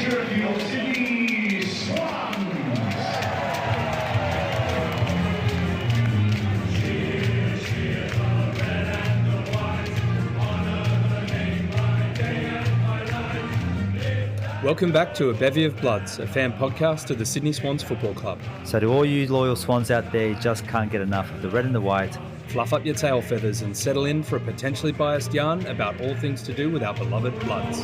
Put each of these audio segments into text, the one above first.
cheer for your Sydney Swans. Welcome back to A Bevy of Bloods, a fan podcast of the Sydney Swans Football Club. So to all you loyal Swans out there, you just can't get enough of the red and the white. Fluff up your tail feathers and settle in for a potentially biased yarn about all things to do with our beloved Bloods.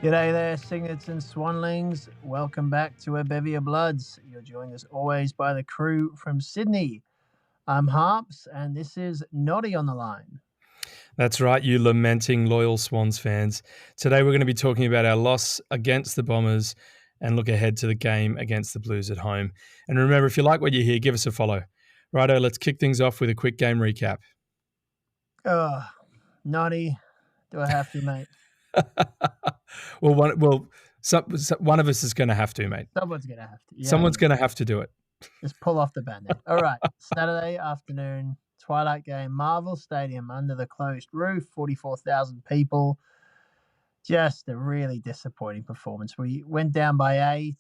G'day there, Signets and Swanlings. Welcome back to A Bevy of Bloods. You're joined as always by the crew from Sydney. I'm Harps, and this is Noddy on the line. That's right, you lamenting loyal Swans fans. Today we're going to be talking about our loss against the Bombers and look ahead to the game against the Blues at home. And remember, if you like what you hear, give us a follow. Righto, let's kick things off with a quick game recap. Oh, Noddy, do I have to, mate? One of us is going to have to, mate. Someone's going to have to. Yeah. Someone's going to have to do it. Just pull off the band-aid. All right, Saturday afternoon, twilight game, Marvel Stadium under the closed roof, 44,000 people. Just a really disappointing performance. We went down by 8.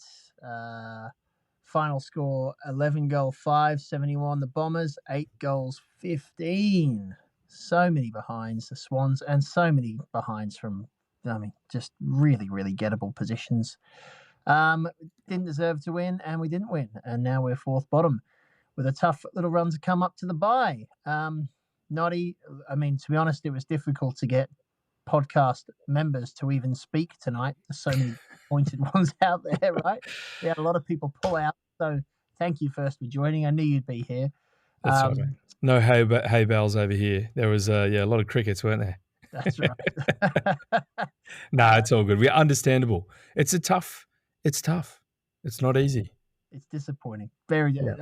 Final score, 11-5, 71. The Bombers, 8-15. So many behinds, the Swans, and so many behinds from, just really, really gettable positions. Didn't deserve to win, and we didn't win. And now we're fourth bottom with a tough little run to come up to the bye. Noddy, to be honest, it was difficult to get podcast members to even speak tonight. There's so many pointed ones out there, right? We had a lot of people pull out. So thank you first for joining. I knew you'd be here. That's right, mate. No hay bells over here. There was a lot of crickets, weren't there? That's right. No, it's all good. We're understandable. It's tough. It's not easy. It's disappointing. Very. Yeah.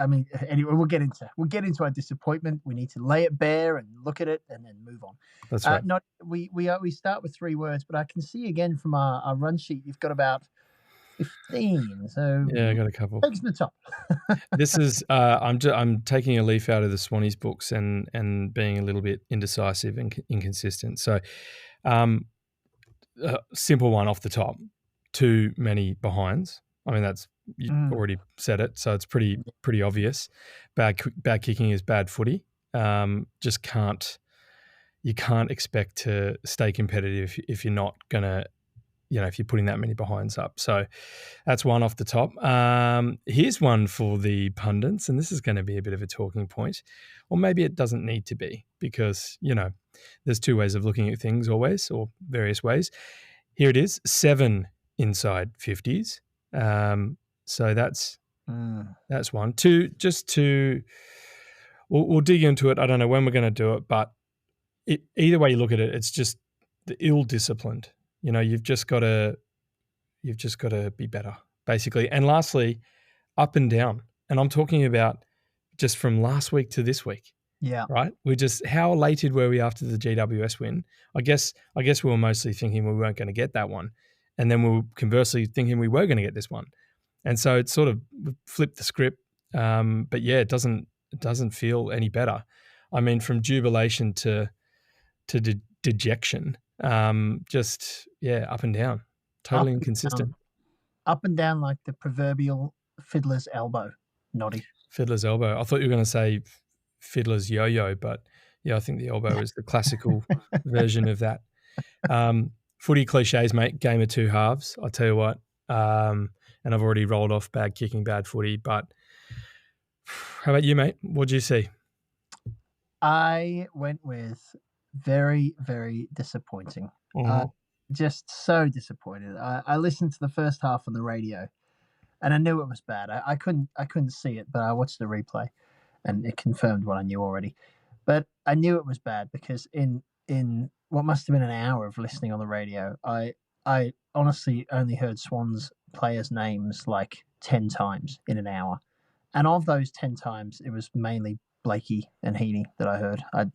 Anyway, we'll get into our disappointment. We need to lay it bare and look at it, and then move on. That's right. We start with 3 words, but I can see again from our run sheet you've got about 15. So yeah, I got a couple. Take us to the top. This is I'm taking a leaf out of the Swannies books and being a little bit indecisive and inconsistent. So, simple one off the top. Too many behinds. That's you already said it, so it's pretty obvious. Bad kicking is bad footy. You can't expect to stay competitive if you're not gonna. If you're putting that many behinds up. So that's one off the top. Here's one for the pundits, and this is going to be a bit of a talking point. Or maybe it doesn't need to be because, there's 2 ways of looking at things always, or various ways. Here it is, 7 inside 50s. So that's one. 2, we'll dig into it. I don't know when we're going to do it, but either way you look at it, it's just the ill-disciplined. You've just got to be better, basically. And lastly, up and down. And I'm talking about just from last week to this week. Yeah. Right? How elated were we after the GWS win? I guess we were mostly thinking we weren't going to get that one. And then we were conversely thinking we were going to get this one. And so it sort of flipped the script. But yeah, it doesn't feel any better. From jubilation to dejection. Up and down, totally inconsistent. Up and down like the proverbial fiddler's elbow, Noddy. Fiddler's elbow. I thought you were going to say fiddler's yo-yo, but yeah, I think the elbow is the classical version of that. Footy cliches, mate. Game of 2 halves. I tell you what. And I've already rolled off bad kicking, bad footy. But how about you, mate? What did you see? I went with very, very disappointing. Just so disappointed. I listened to the first half on the radio, and I knew it was bad. I couldn't see it, but I watched the replay, and it confirmed what I knew already. But I knew it was bad because in what must have been an hour of listening on the radio, I honestly only heard Swans players' names like 10 times in an hour, and of those 10 times, it was mainly Blakey and Heaney that I heard. I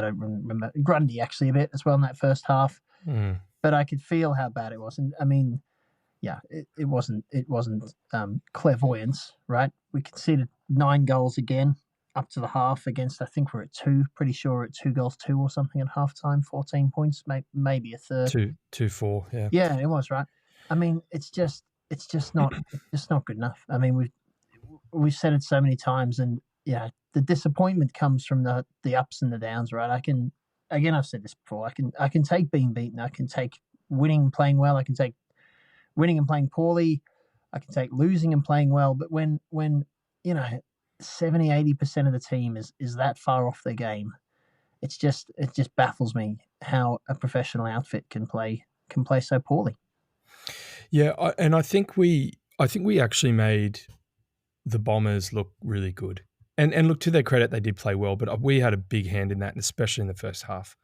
don't remember Grundy actually a bit as well in that first half, but I could feel how bad it was. And it wasn't clairvoyance, right? We conceded 9 goals again up to the half against, I think we're at 2, pretty sure we're at 2 goals 2 or something at halftime, 14 points, maybe a third. 2-4, yeah. Yeah, it was, right. I mean, it's just not good enough. I mean, we've said it so many times, and yeah, the disappointment comes from the ups and the downs, right? I've said this before. I can take being beaten. I can take winning and playing well. I can take winning and playing poorly. I can take losing and playing well. But when 70-80% of the team is that far off their game, it just baffles me how a professional outfit can play so poorly. Yeah, I think we actually made the Bombers look really good. And look, to their credit, they did play well, but we had a big hand in that, and especially in the first half.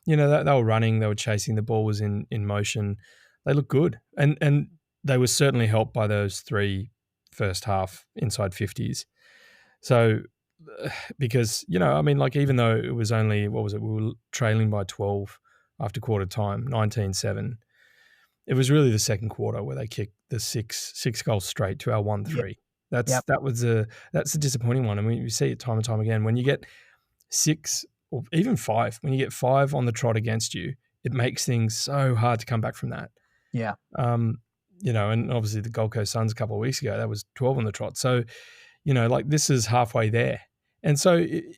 They were running, they were chasing, the ball was in motion. They looked good. And they were certainly helped by those 3 first half inside 50s. So, because, even though it was only, we were trailing by 12 after quarter time, 19-7. It was really the second quarter where they kicked the six goals straight to our 1-3. That's a disappointing one. I mean, we see it time and time again. When you get 6 or even 5, when you get 5 on the trot against you, it makes things so hard to come back from that. Yeah. And obviously the Gold Coast Suns a couple of weeks ago, that was 12 on the trot. So, this is halfway there. And so it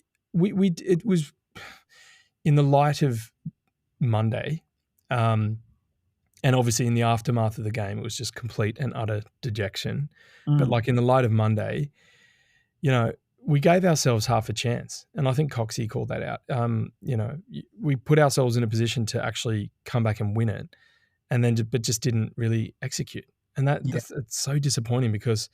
was in the light of Monday, and obviously in the aftermath of the game, it was just complete and utter dejection. But in the light of Monday, we gave ourselves half a chance. And I think Coxie called that out. We put ourselves in a position to actually come back and win it, but just didn't really execute. And that's so disappointing, because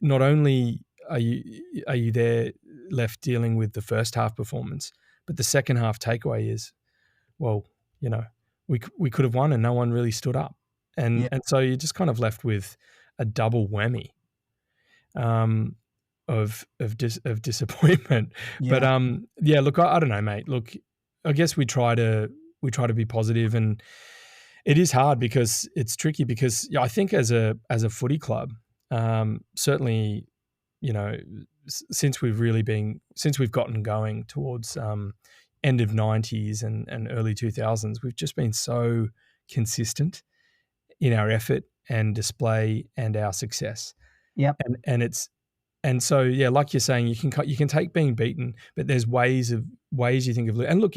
not only are you there left dealing with the first half performance, but the second half takeaway is, well, we could have won and no one really stood up. And so you're just kind of left with a double whammy of disappointment. Yeah. But look, I don't know, mate. Look, I guess we try to be positive, and it is hard because it's tricky, because I think as a footy club, certainly, since we've gotten going towards end of 90s and early 2000s, we've just been so consistent in our effort and display and our success. Yep. And so, like you're saying, you can take being beaten, but there's ways you think of. And look,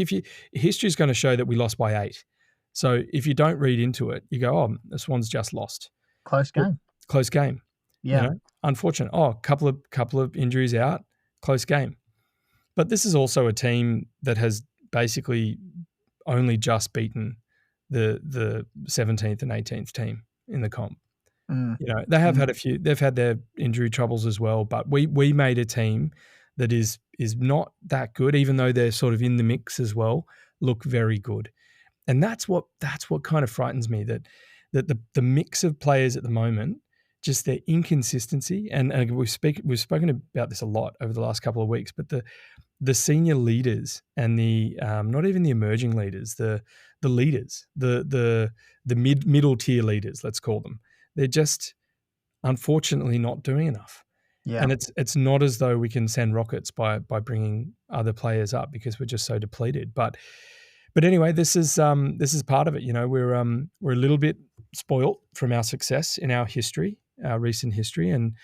history's going to show that we lost by 8. So if you don't read into it, you go, oh, the Swans just lost. Close game. Yeah. Unfortunate. Oh, couple of injuries out, close game. But this is also a team that has basically only just beaten the 17th and 18th team in the comp. They have had they've had their injury troubles as well, but we made a team that is not that good, even though they're sort of in the mix as well, look very good. And that's what kind of frightens me, that the mix of players at the moment, just their inconsistency, and we've spoken about this a lot over the last couple of weeks, but the senior leaders and the not even the emerging leaders, the leaders, the middle tier leaders, let's call them, they're just unfortunately not doing enough. Yeah. And it's not as though we can send rockets by bringing other players up, because we're just so depleted. But anyway, this is part of it. We're a little bit spoilt from our success in our history, our recent history, and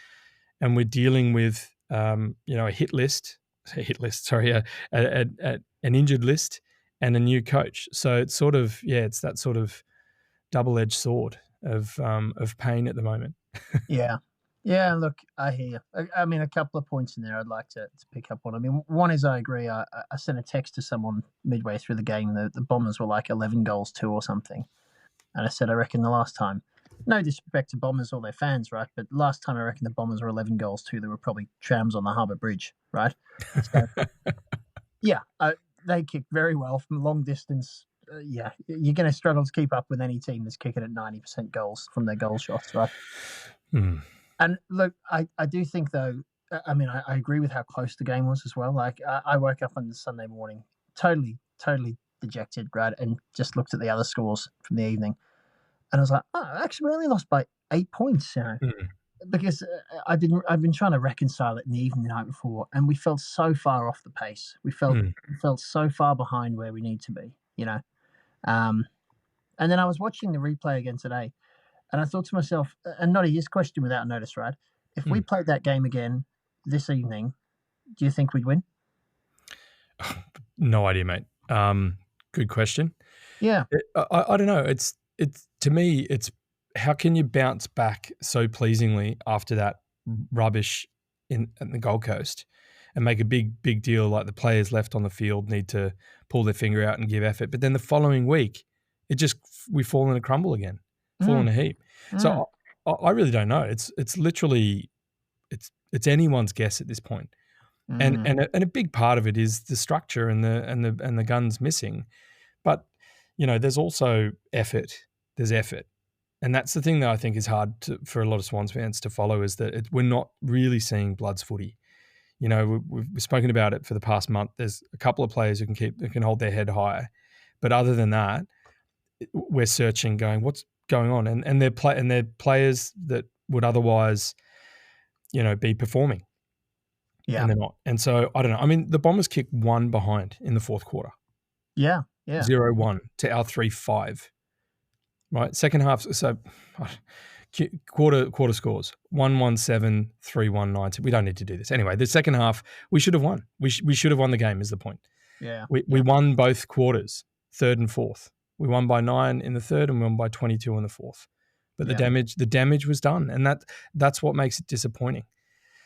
we're dealing with an injured list and a new coach. So it's sort of it's that sort of double-edged sword of pain at the moment. Yeah, look, I hear you. I mean, a couple of points in there I'd like to pick up on. I mean, one is I agree. I sent a text to someone midway through the game. The Bombers were like 11 goals 2 or something. And I said, I reckon the last time, no disrespect to Bombers or their fans, right? But last time I reckon the Bombers were 11 goals 2, there were probably trams on the Harbour Bridge, right? So, they kicked very well from long distance. You're going to struggle to keep up with any team that's kicking at 90% goals from their goal shots, right? And look, I do think, though, I mean, I agree with how close the game was as well. Like, I woke up on the Sunday morning totally dejected, right, and just looked at the other scores from the evening. And I was like, oh, actually, we only lost by 8 points, because I've been trying to reconcile it in the evening the night before, and we felt so far off the pace. We felt so far behind where we need to be, you know. And then I was watching the replay again today, and I thought to myself, and Noddy, this question without notice, right? If we played that game again this evening, do you think we'd win? No idea, mate. Good question. Yeah. I don't know. It's to me, it's how can you bounce back so pleasingly after that rubbish in the Gold Coast and make a big deal like the players left on the field need to pull their finger out and give effort, but then the following week we fall in a crumble again, fall in a heap. So I really don't know. It's literally it's anyone's guess at this point. And a big part of it is the structure and the guns missing, but there's also effort. There's effort, and that's the thing that I think is hard for a lot of Swans fans to follow is that we're not really seeing Bloods footy. We've spoken about it for the past month. There's a couple of players who can hold their head high, but other than that, we're searching, going what's going on, and they're players that would otherwise, be performing. Yeah. And they're not. And so, I don't know. I mean, the Bombers kicked 1 behind in the fourth quarter. Yeah. 0-1 to our 3-5. Right? Second half, so quarter scores. 1-1-7, 3-1-9. We don't need to do this. Anyway, the second half, we should have won. We should have won the game is the point. Yeah. We won both quarters, third and fourth. We won by 9 in the third and we won by 22 in the fourth. But the damage was done. And that's what makes it disappointing.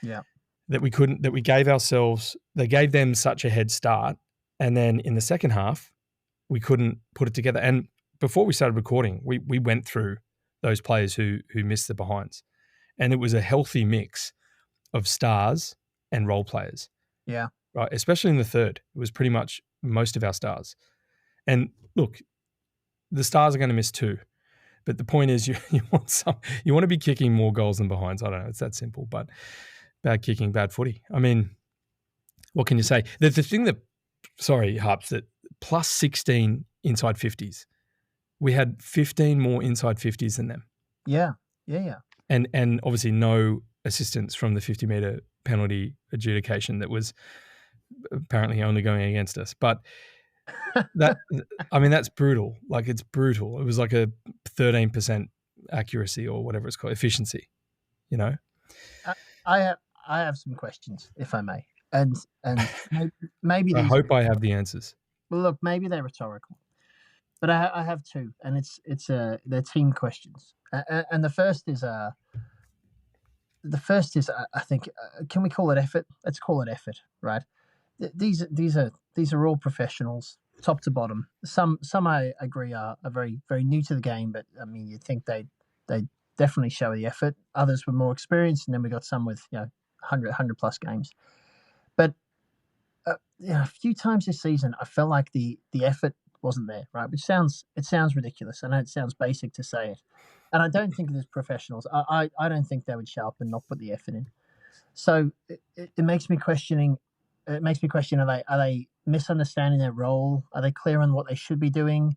Yeah. That we they gave them such a head start. And then in the second half, we couldn't put it together. And before we started recording, we went through those players who missed the behinds. And it was a healthy mix of stars and role players. Yeah. Right. Especially in the third. It was pretty much most of our stars. And look, the stars are going to miss too. But the point is you want to be kicking more goals than behinds. I don't know. It's that simple. But bad kicking, bad footy. I mean, what can you say? The thing that, sorry, Harps, that plus 16 inside 50s. We had 15 more inside 50s than them. Yeah. And obviously no assistance from the 50-metre penalty adjudication that was apparently only going against us. But that's brutal. Like, it's brutal. It was like a 13% accuracy or whatever it's called, efficiency, I have some questions, if I may, and maybe I hope I have the answers. Well, look, maybe they're rhetorical, but I have two, and they're team questions. And the first is I think can we call it effort? Let's call it effort, right? These are all professionals, top to bottom. Some I agree are very very new to the game, but I mean you'd think they definitely show the effort. Others were more experienced, and then we got some with 100 plus games. But a few times this season, I felt like the effort wasn't there, right? Which sounds ridiculous. I know it sounds basic to say it, and I don't think there's professionals. I don't think they would show up and not put the effort in. So it makes me question: are they misunderstanding their role? Are they clear on what they should be doing?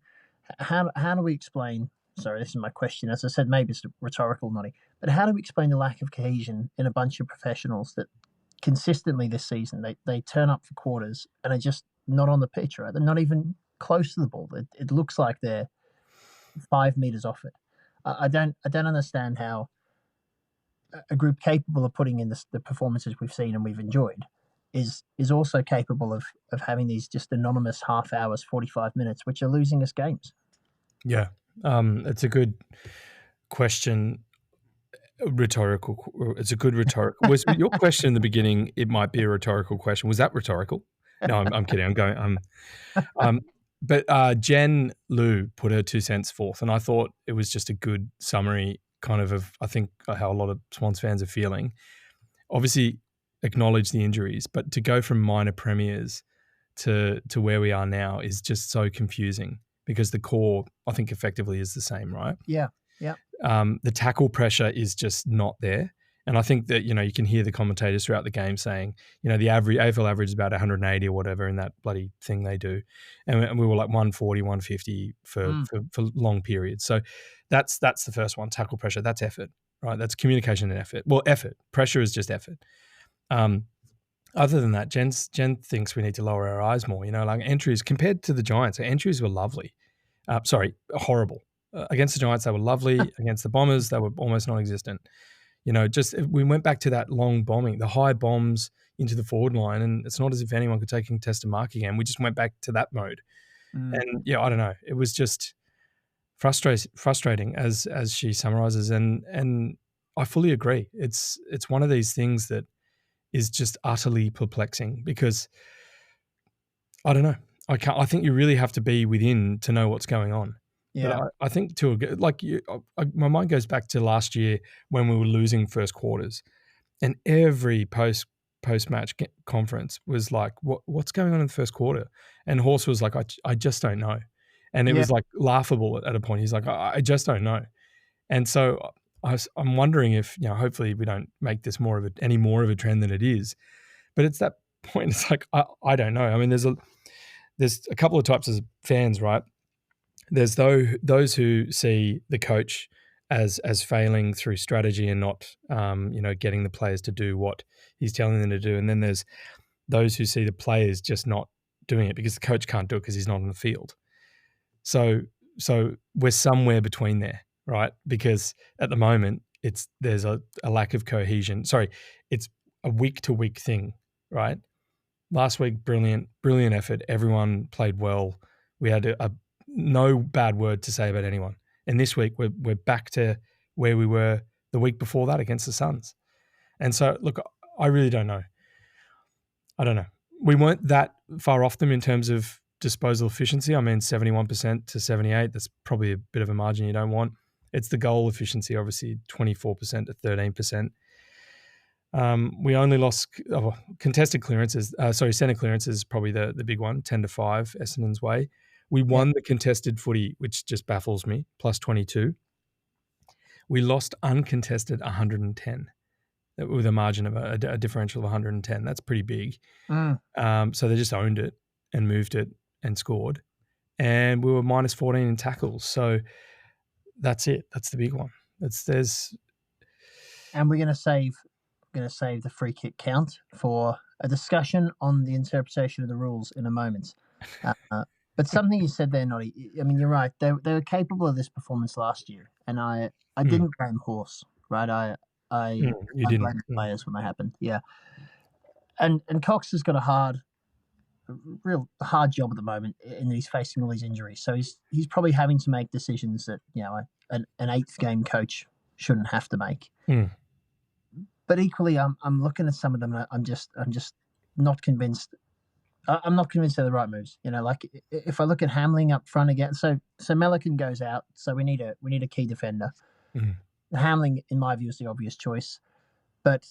How do we explain? Sorry, this is my question. As I said, maybe it's rhetorical, Noddy. But how do we explain the lack of cohesion in a bunch of professionals that consistently this season they turn up for quarters and are just not on the pitch, right? They're not even close to the ball. It looks like they're 5 meters off it. I don't understand how a group capable of putting in the performances we've seen and we've enjoyed is also capable of having these just anonymous half hours, 45 minutes, which are losing us games. Yeah. It's a good question. Rhetorical. It's a good rhetorical. Was your question in the beginning? It might be a rhetorical question. Was that rhetorical? No, I'm kidding. I'm going. But Jen Liu put her 2 cents forth, and I thought it was just a good summary, kind of I think how a lot of Swans fans are feeling. Obviously, acknowledge the injuries, but to go from minor premiers to where we are now is just so confusing. Because the core, I think, effectively is the same, right? Yeah. The tackle pressure is just not there. And I think that, you can hear the commentators throughout the game saying, the AFL average is about 180 or whatever in that bloody thing they do. And we were like 140, 150 for long periods. So that's the first one, tackle pressure. That's effort. right? That's communication and effort. Well, effort. Pressure is just effort. Other than that, Jen thinks we need to lower our eyes more. Like entries compared to the Giants, our entries were lovely. Horrible. Against the Giants, they were lovely. Against the Bombers, they were almost non-existent. We went back to that long bombing, the high bombs into the forward line, and it's not as if anyone could take a contested mark again. We just went back to that mode. And I don't know. It was just frustrating as she summarizes, and I fully agree. It's one of these things that is just utterly perplexing because I don't know. I think you really have to be within to know what's going on. Yeah. But I think my mind goes back to last year when we were losing first quarters, and every post-match conference was like, what's going on in the first quarter? And Horse was like, I just don't know. And it was like laughable at a point. He's like, I just don't know. And so I'm wondering if, hopefully we don't make this any more of a trend than it is. But it's that point. It's like, I don't know. I mean, there's a couple of types of fans, right? There's those who see the coach as failing through strategy and not, getting the players to do what he's telling them to do. And then there's those who see the players just not doing it because the coach can't do it because he's not on the field. So we're somewhere between there, right? Because at the moment there's a lack of cohesion. Sorry, it's a week-to-week thing, right? Last week, brilliant effort. Everyone played well. We had no bad word to say about anyone. And this week, we're back to where we were the week before that against the Suns. And so, look, I really don't know. I don't know. We weren't that far off them in terms of disposal efficiency. I mean, 71% to 78%. That's probably a bit of a margin you don't want. It's the goal efficiency, obviously, 24% to 13%. We only lost contested clearances. Center clearances is probably the big one, 10-5, Essendon's way. We won the contested footy, which just baffles me, plus 22. We lost uncontested 110 with a margin of a differential of 110. That's pretty big. So they just owned it and moved it and scored. And we were minus 14 in tackles. So that's it. That's the big one. And we're going to save the free kick count for a discussion on the interpretation of the rules in a moment. But something you said there, Noddy, I mean, you're right. They were capable of this performance last year, and I didn't blame Horse, right? I blame the players when they happened. Yeah. And Cox has got a real hard job at the moment, and he's facing all these injuries. So he's probably having to make decisions that an eighth game coach shouldn't have to make. But equally, I'm looking at some of them, and I'm just not convinced. I'm not convinced they're the right moves. Like if I look at Hamling up front again, so Melican goes out, so we need a key defender. Hamling, in my view, is the obvious choice, but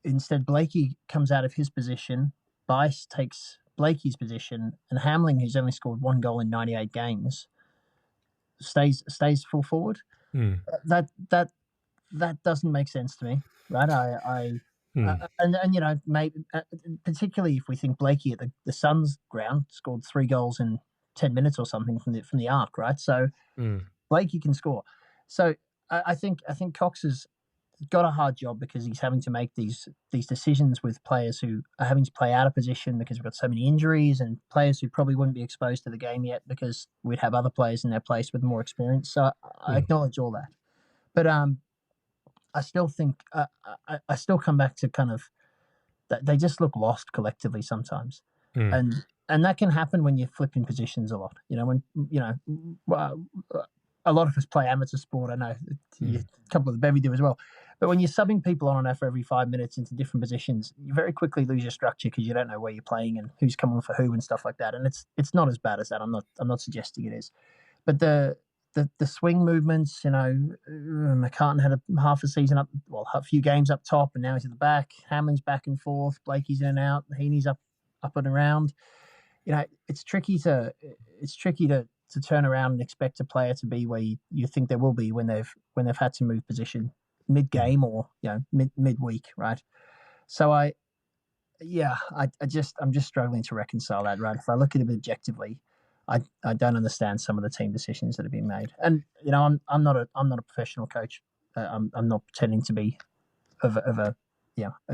instead Blakey comes out of his position. Bice takes Blakey's position, and Hamling, who's only scored 1 goal in 98 games, stays full forward. That doesn't make sense to me, right? Maybe particularly if we think Blakey at the Suns ground scored 3 goals in 10 minutes or something from the arc, right? So Blakey can score. So I think Cox has got a hard job because he's having to make these decisions with players who are having to play out of position because we've got so many injuries, and players who probably wouldn't be exposed to the game yet because we'd have other players in their place with more experience. So I acknowledge all that, but I still think I still come back to kind of that they just look lost collectively sometimes, and that can happen when you're flipping positions a lot. A lot of us play amateur sport. I know a couple of the Bevy do as well. But when you're subbing people on and off every 5 minutes into different positions, you very quickly lose your structure because you don't know where you're playing and who's coming for who and stuff like that. And it's not as bad as that. I'm not suggesting it is, but the swing movements, McCartan had half a season up, a few games up top, and now he's at the back. Hamlin's back and forth. Blakey's in and out. Heaney's up and around. It's tricky to turn around and expect a player to be where you think they will be when they've had to move position mid-game or midweek, right? So I'm just struggling to reconcile that, right? If I look at it objectively, I don't understand some of the team decisions that have been made. And I'm not a professional coach. I'm not pretending to be of a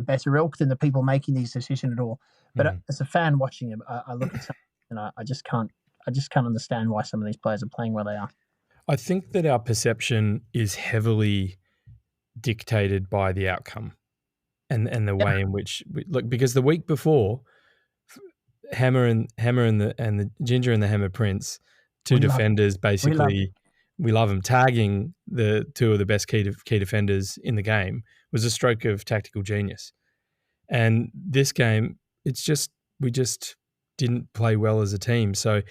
better ilk than the people making these decisions at all. But as a fan watching him, I look at something and I just can't understand why some of these players are playing where they are. I think that our perception is heavily dictated by the outcome and the way in which because the week before, Hammer and the Ginger and the Hammer Prince, two defenders, basically, we love them. Tagging the two of the best key defenders in the game was a stroke of tactical genius. And this game, we just didn't play well as a team. So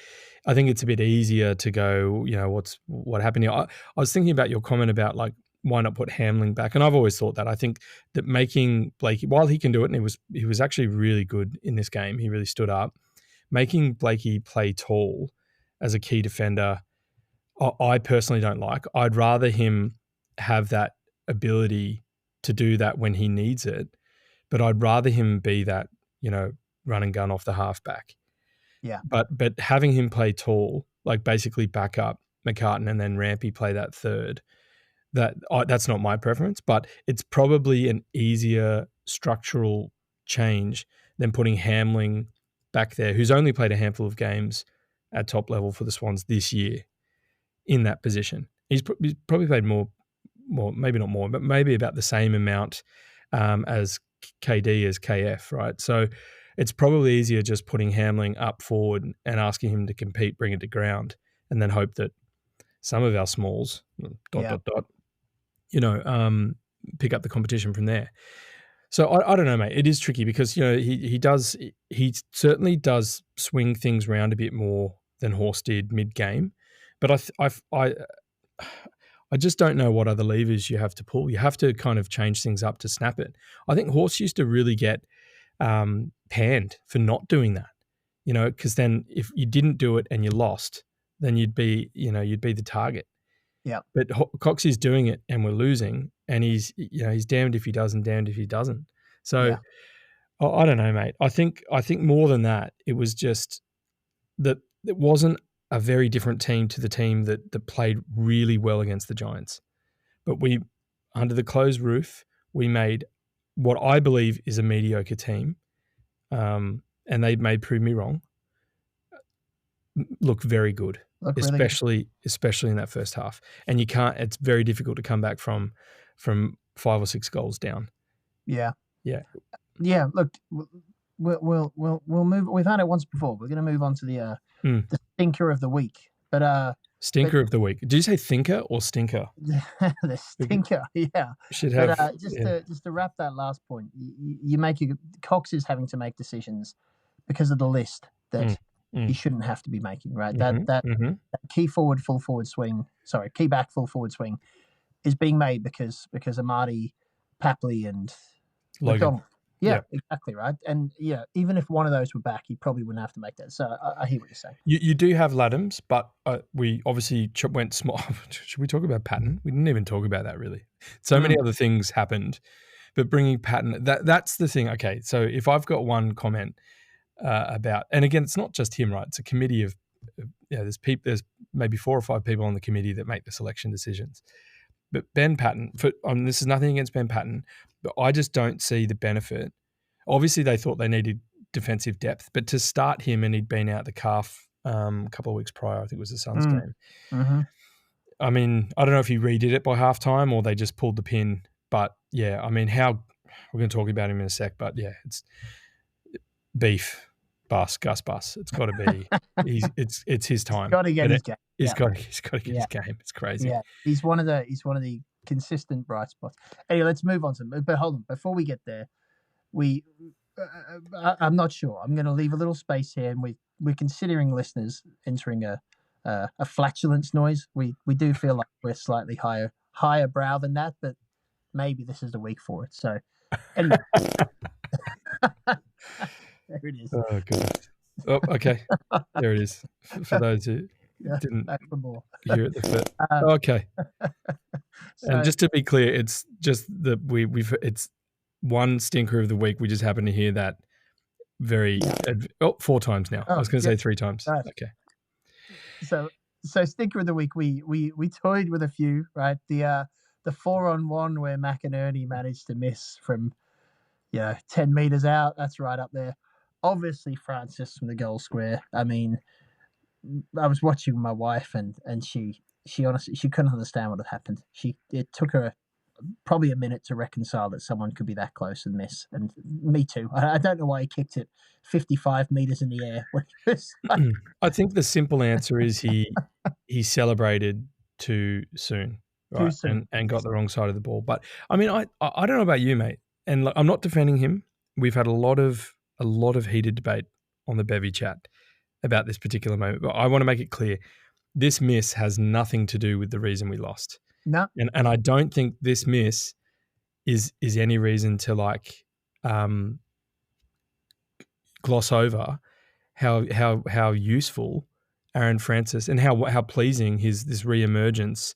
I think it's a bit easier to go, what happened here. I was thinking about your comment about why not put Hamling back? And I've always thought that. I think that making Blakey, while he can do it, and he was actually really good in this game, he really stood up, making Blakey play tall as a key defender, I personally don't like. I'd rather him have that ability to do that when he needs it, but I'd rather him be that, run and gun off the halfback. Yeah. But having him play tall, basically back up McCartan and then Rampy play that third, that's not my preference, but it's probably an easier structural change than putting Hamling back there, who's only played a handful of games at top level for the Swans this year, in that position. He's probably played more, maybe not more, but maybe about the same amount as KD as KF, right? So it's probably easier just putting Hamling up forward and asking him to compete, bring it to ground, and then hope that some of our smalls, pick up the competition from there. So I don't know, mate. It is tricky because he certainly does swing things around a bit more than Horse did mid-game, but I just don't know what other levers you have to pull. You have to kind of change things up to snap it. I think Horse used to really get panned for not doing that, because then if you didn't do it and you lost, then you'd be the target. Yeah. But Cox is doing it and we're losing, and he's damned if he does and damned if he doesn't. So I don't know, mate. I think more than that, it was just that it wasn't a very different team to the team that played really well against the Giants. But we, under the closed roof, we made what I believe is a mediocre team, and they may prove me wrong, look very good, especially in that first half. And it's very difficult to come back from 5 or 6 goals down. Yeah. Yeah. Yeah. Look, we'll move. We've had it once before. We're going to move on to the stinker of the week. But stinker of the week. Did you say thinker or stinker? The stinker. Yeah. Should have. But just to wrap that last point, Cox is having to make decisions because of the list that he shouldn't have to be making. Right. That key forward full forward swing. Sorry, key back full forward swing is being made because Amadi, Papley, and McDonald. Yeah, exactly right. And even if one of those were back, he probably wouldn't have to make that. So I hear what you're saying. You do have Laddams, but we obviously went small. Should we talk about Patton? We didn't even talk about that really. So many other things happened, but bringing Patton, that's the thing. Okay, so if I've got one comment about, and again, it's not just him, right? It's a committee of, there's maybe 4 or 5 people on the committee that make the selection decisions. But Ben Patton, this is nothing against Ben Patton, but I just don't see the benefit. Obviously, they thought they needed defensive depth, but to start him, and he'd been out the calf a couple of weeks prior, I think it was the Suns game. Mm-hmm. I mean, I don't know if he redid it by halftime or they just pulled the pin, but yeah, I mean, we're going to talk about him in a sec, but yeah, it's beef. Gus Bus. It's got to be. It's his time. Got to get his game. He's got to get his game. It's crazy. Yeah, he's one of the consistent bright spots. Anyway, let's move on to. But hold on, before we get there, I'm not sure. I'm going to leave a little space here, and we're considering listeners entering a flatulence noise. We do feel like we're slightly higher brow than that, but maybe this is the week for it. So anyway. There it is. Oh, God. Oh, okay. There it is. For those who didn't hear it the first. Okay. And just to be clear, it's just that it's one stinker of the week. We just happen to hear that 4 times now. I was going to say 3 times. Right. Okay. So stinker of the week, we toyed with a few, right? The the 4-on-1 where McInerney managed to miss from 10 meters out. That's right up there. Obviously, Francis from the goal square. I mean, I was watching my wife, and she honestly couldn't understand what had happened. It took her probably a minute to reconcile that someone could be that close and miss. And me too. I don't know why he kicked it 55 meters in the air when he was I think the simple answer is he celebrated too soon, right? Too soon. And got the wrong side of the ball. But I mean, I don't know about you, mate. And I'm not defending him. We've had a lot of heated debate on the Bevy chat about this particular moment. But I want to make it clear, this miss has nothing to do with the reason we lost. No. And I don't think this miss is any reason to gloss over how useful Aaron Francis and how pleasing this re-emergence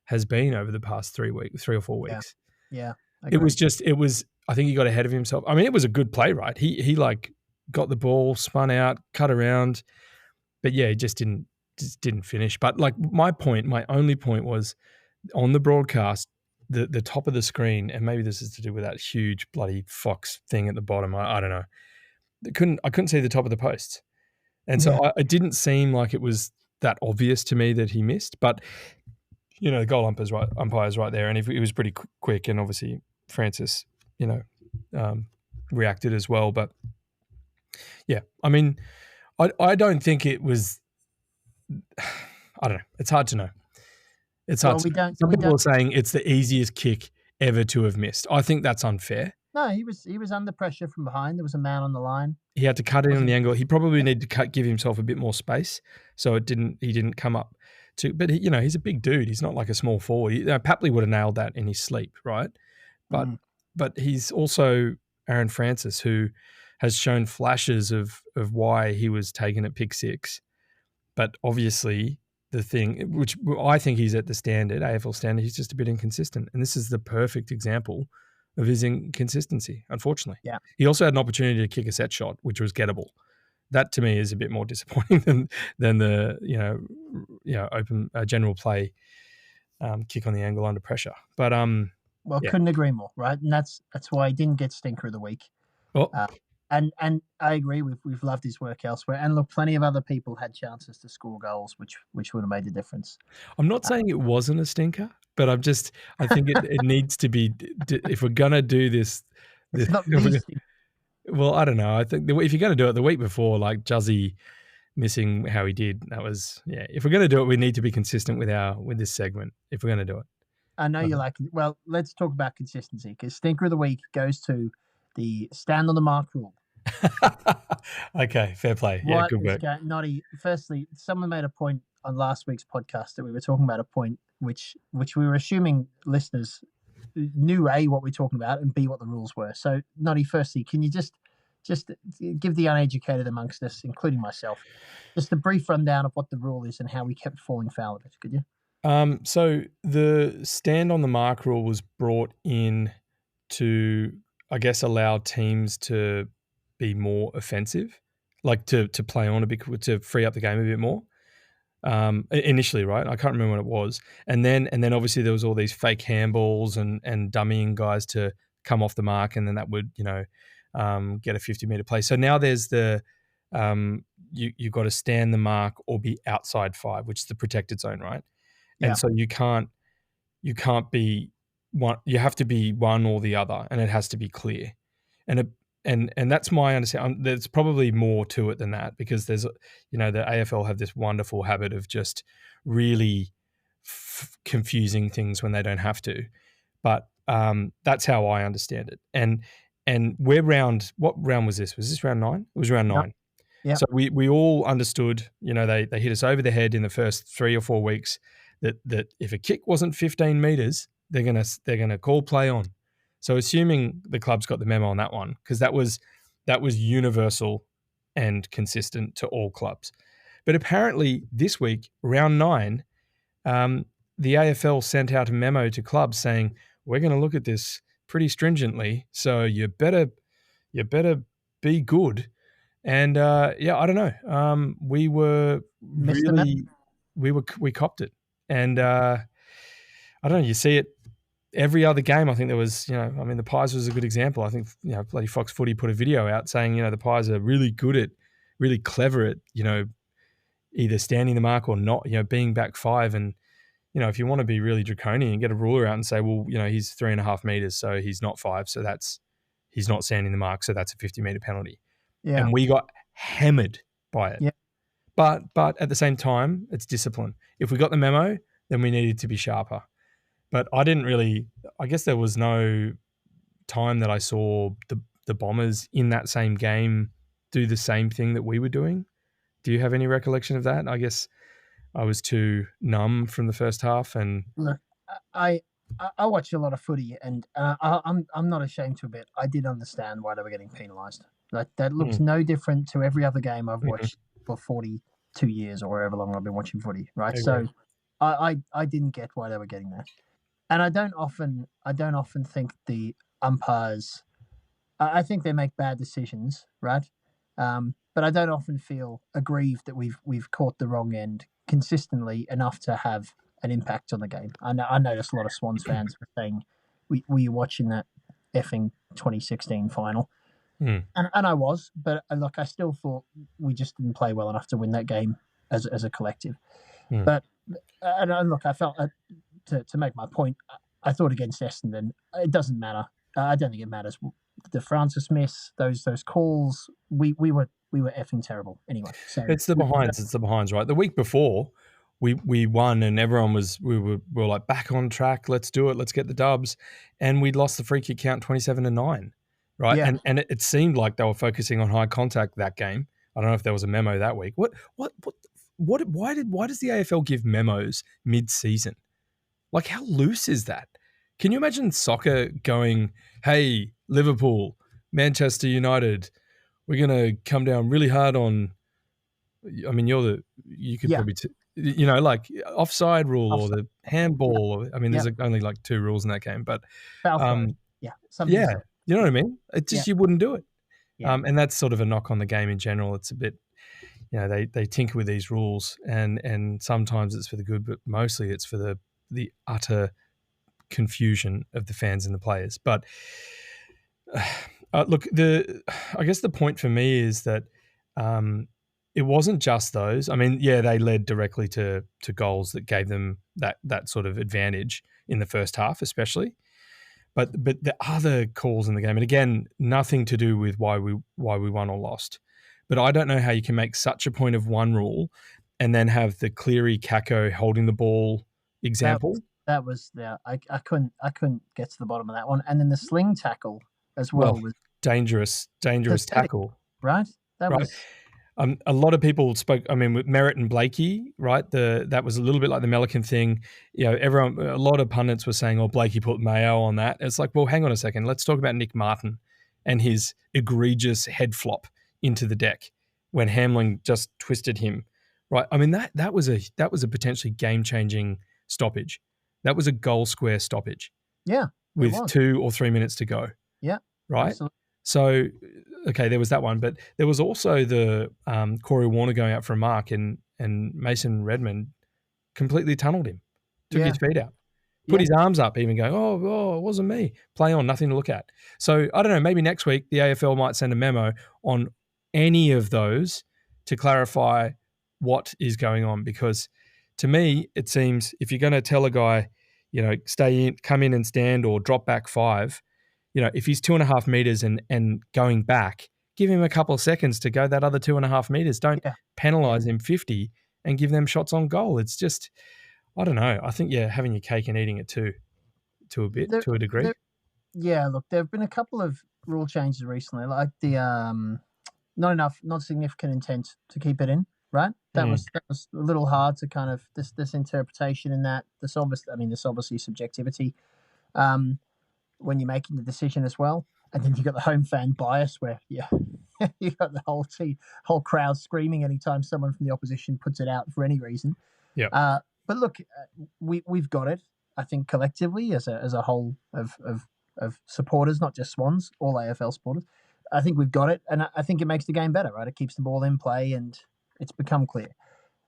has been over the past 3 or 4 weeks. Yeah. It was I think he got ahead of himself. I mean, it was a good play, right? He got the ball, spun out, cut around, but yeah, he just didn't finish. But my only point was on the broadcast, the top of the screen, and maybe this is to do with that huge bloody Fox thing at the bottom. I don't know. I couldn't see the top of the post. And so it didn't seem like it was that obvious to me that he missed. But, the goal umpire's right there. And he was pretty quick. And obviously Francis, reacted as well. But, yeah, I mean, I don't think it was – I don't know. It's hard to know. It's hard Some people are saying it's the easiest kick ever to have missed. I think that's unfair. No, he was under pressure from behind. There was a man on the line. He had to cut in on the angle. He probably needed to give himself a bit more space, so he didn't come up to. But he's a big dude. He's not like a small forward. Papley would have nailed that in his sleep, right? But he's also Aaron Francis, who has shown flashes of why he was taken at pick six. But obviously, the thing, which I think he's at the standard, AFL standard, he's just a bit inconsistent, and this is the perfect example of his inconsistency, unfortunately. Yeah. He also had an opportunity to kick a set shot, which was gettable. That to me is a bit more disappointing than the open general play kick on the angle under pressure. But couldn't agree more, right? And that's why he didn't get stinker of the week. Well, and I agree. We've loved his work elsewhere, and look, plenty of other people had chances to score goals, which would have made the difference. I'm not saying it wasn't a stinker, but I think it needs to be, if we're gonna do this. It's not stinker. Well, I don't know. I think if you're going to do it the week before, like Juzzy missing how he did, that was, if we're going to do it, we need to be consistent with this segment if we're going to do it. I know you like it. Well, let's talk about consistency, because stinker of the week goes to the stand on the mark rule. Okay, fair play. Yeah, good work. Noddy, firstly, someone made a point on last week's podcast that we were talking about a point which we were assuming listeners knew A, what we're talking about, and B, what the rules were. So, Noddy, firstly, can you just give the uneducated amongst us, including myself, just a brief rundown of what the rule is and how we kept falling foul of it, could you? So the stand on the mark rule was brought in to, I guess, allow teams to be more offensive, like to play on a bit, to free up the game a bit more. Initially, right? I can't remember when it was. And then obviously there was all these fake handballs and dummying guys to come off the mark, and then that would, get a 50-meter play. So now there's the you've got to stand the mark or be outside 5, which is the protected zone, right? Yeah. And so you can't be one. You have to be one or the other, and it has to be clear. And that's my understanding. There's probably more to it than that, because there's, the AFL have this wonderful habit of just really confusing things when they don't have to. But that's how I understand it. And what round was this? Was this round 9? It was round 9. Yeah. So we all understood, they hit us over the head in the first 3 or 4 weeks that if a kick wasn't 15 meters, they're gonna call play on. So assuming the club's got the memo on that one, because that was universal and consistent to all clubs. But apparently this week, round 9, the AFL sent out a memo to clubs saying, we're going to look at this pretty stringently, so you better be good. And I don't know. We were really we copped it, and I don't know. You see it every other game, I think there was, the Pies was a good example. I think, bloody Fox Footy put a video out saying, the Pies are really clever at, either standing the mark or not, being back 5. And, if you want to be really draconian, get a ruler out and say, well, he's 3.5 meters, so he's not 5. So he's not standing the mark. So that's a 50-meter penalty. Yeah. And we got hammered by it. Yeah. But at the same time, it's discipline. If we got the memo, then we needed to be sharper. But I guess there was no time that I saw the Bombers in that same game do the same thing that we were doing. Do you have any recollection of that? I guess I was too numb from the first half. And look, I watch a lot of footy, and I'm not ashamed to admit I did understand why they were getting penalised. Like that looks no different to every other game I've watched for 42 years or however long I've been watching footy. Right, so I didn't get why they were getting that, and I don't often think the umpires. I think they make bad decisions, right? But I don't often feel aggrieved that we've caught the wrong end consistently enough to have an impact on the game. I noticed a lot of Swans fans were saying, were you watching that effing 2016 final? And I was, but look, I still thought we just didn't play well enough to win that game as a collective. But and look, I felt to make my point, I thought against Essendon, it doesn't matter. I don't think it matters. The Francis miss, those calls, we were effing terrible anyway. So it's the behinds, right? The week before, we won, and everyone we were like back on track. Let's do it. Let's get the dubs, and we lost the free kick count 27-9, right? Yeah. And it seemed like they were focusing on high contact that game. I don't know if there was a memo that week. Why does the AFL give memos mid-season? Like, how loose is that? Can you imagine soccer going, hey, Liverpool, Manchester United, we're going to come down really hard on, I mean, you could probably, like offside rule or the handball. There's only like 2 rules in that game, but you know what I mean? It's just, you wouldn't do it. Yeah. And that's sort of a knock on the game in general. It's a bit, they tinker with these rules and sometimes it's for the good, but mostly it's for the utter confusion of the fans and the players. But look, I guess the point for me is that it wasn't just those. I mean, they led directly to goals that gave them that sort of advantage in the first half, especially. But the other calls in the game, and again, nothing to do with why we won or lost. But I don't know how you can make such a point of one rule and then have the Cleary Kako holding the ball example. That was I couldn't get to the bottom of that one. And then the sling tackle as well was dangerous tackle. Right? That was a lot of people spoke, with Merritt and Blakey, right? That was a little bit like the Melican thing. A lot of pundits were saying, Blakey put Mayo on that. It's like, well, hang on a second. Let's talk about Nick Martin and his egregious head flop into the deck when Hamling just twisted him, right? That was a potentially game-changing stoppage. That was a goal square stoppage. Yeah. With 2 or 3 minutes to go. Yeah. Right? Absolutely. So, okay, there was that one. But there was also the Corey Warner going out for a mark and Mason Redmond completely tunneled him, took his feet out, put his arms up even going, oh, it wasn't me. Play on, nothing to look at. So, I don't know, maybe next week the AFL might send a memo on any of those to clarify what is going on, because to me, it seems if you're going to tell a guy, stay in, come in and stand or drop back 5, if he's 2.5 meters and going back, give him a couple of seconds to go that other 2.5 meters. Don't penalize him 50 and give them shots on goal. It's just, I don't know. I think, having your cake and eating it too, to a degree. Look, there have been a couple of rule changes recently, like the not significant intent to keep it in. Right, that was a little hard to kind of this interpretation in that there's obviously subjectivity when you're making the decision as well, and then you got the home fan bias where you got the whole crowd screaming anytime someone from the opposition puts it out for any reason. Yeah. But look, we've got it. I think collectively as a whole of supporters, not just Swans, all AFL supporters. I think we've got it, and I think it makes the game better. Right, it keeps the ball in play and it's become clear.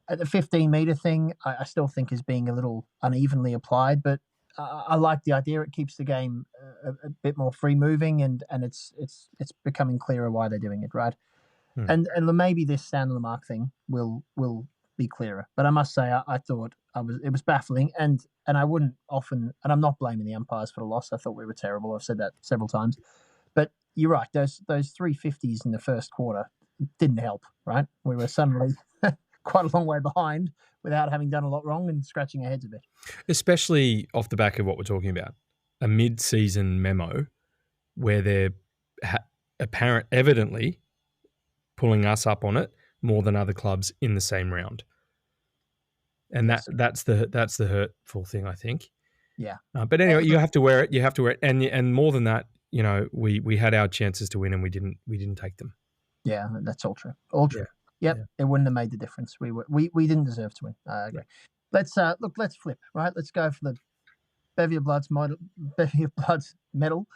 The 15-meter thing, I still think is being a little unevenly applied, but I like the idea. It keeps the game a bit more free moving, and it's becoming clearer why they're doing it, right? And maybe this stand on the mark thing will be clearer. But I must say, I thought it was baffling, and I wouldn't often, and I'm not blaming the umpires for the loss. I thought we were terrible. I've said that several times. But you're right. Those 350s in the first quarter didn't help, right? We were suddenly quite a long way behind without having done a lot wrong and scratching our heads a bit. Especially off the back of what we're talking about, a mid-season memo where they're evidently pulling us up on it more than other clubs in the same round, and that's the hurtful thing, I think. Yeah. But anyway, you have to wear it. You have to wear it, and more than that, we had our chances to win and we didn't take them. Yeah, that's all true. All true. Yep, it wouldn't have made the difference. We didn't deserve to win. I agree. Let's flip, right? Let's go for the Bevy of Blood's medal.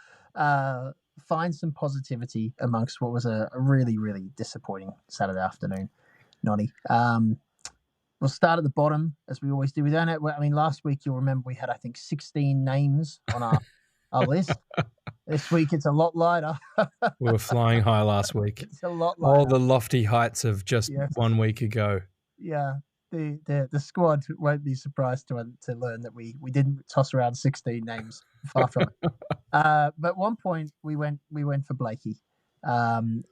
Find some positivity amongst what was a really, really disappointing Saturday afternoon, Noddy. We'll start at the bottom, as we always do. We don't have, I mean, last week, you'll remember we had, I think, 16 names on our list. This week, it's a lot lighter. We were flying high last week. It's a lot lighter. All the lofty heights of just 1 week ago. Yeah. The squad won't be surprised to learn that we didn't toss around 16 names. Far from it. But at one point, we went for Blakey.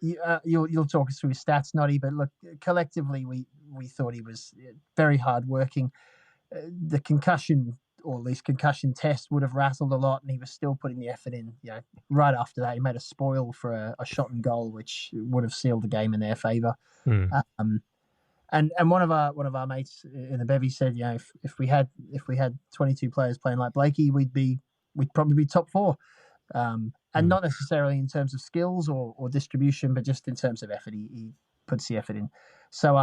You'll talk us through his stats, Noddy, but look, collectively, we thought he was very hardworking. The concussion, or at least concussion test, would have rattled a lot, and he was still putting the effort in. Right after that, he made a spoil for a shot and goal, which would have sealed the game in their favour. And one of our mates in the bevy said, if we had 22 players playing like Blakey, we'd probably be top 4. And not necessarily in terms of skills or distribution, but just in terms of effort. He puts the effort in. So,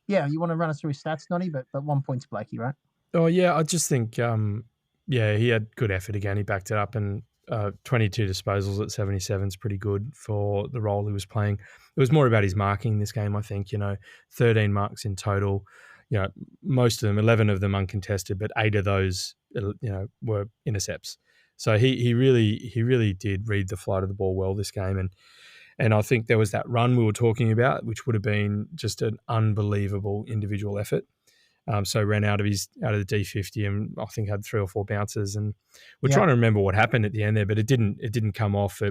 you want to run us through his stats, Noddy, but 1 point to Blakey, right? Oh, yeah, I just think, he had good effort again. He backed it up, and 22 disposals at 77 is pretty good for the role he was playing. It was more about his marking this game, I think, 13 marks in total. Most of them, 11 of them uncontested, but 8 of those, were intercepts. So he really did read the flight of the ball well this game. And I think there was that run we were talking about, which would have been just an unbelievable individual effort. So ran out of the D50 and I think had 3 or 4 bounces, and we're trying to remember what happened at the end there, but it didn't come off.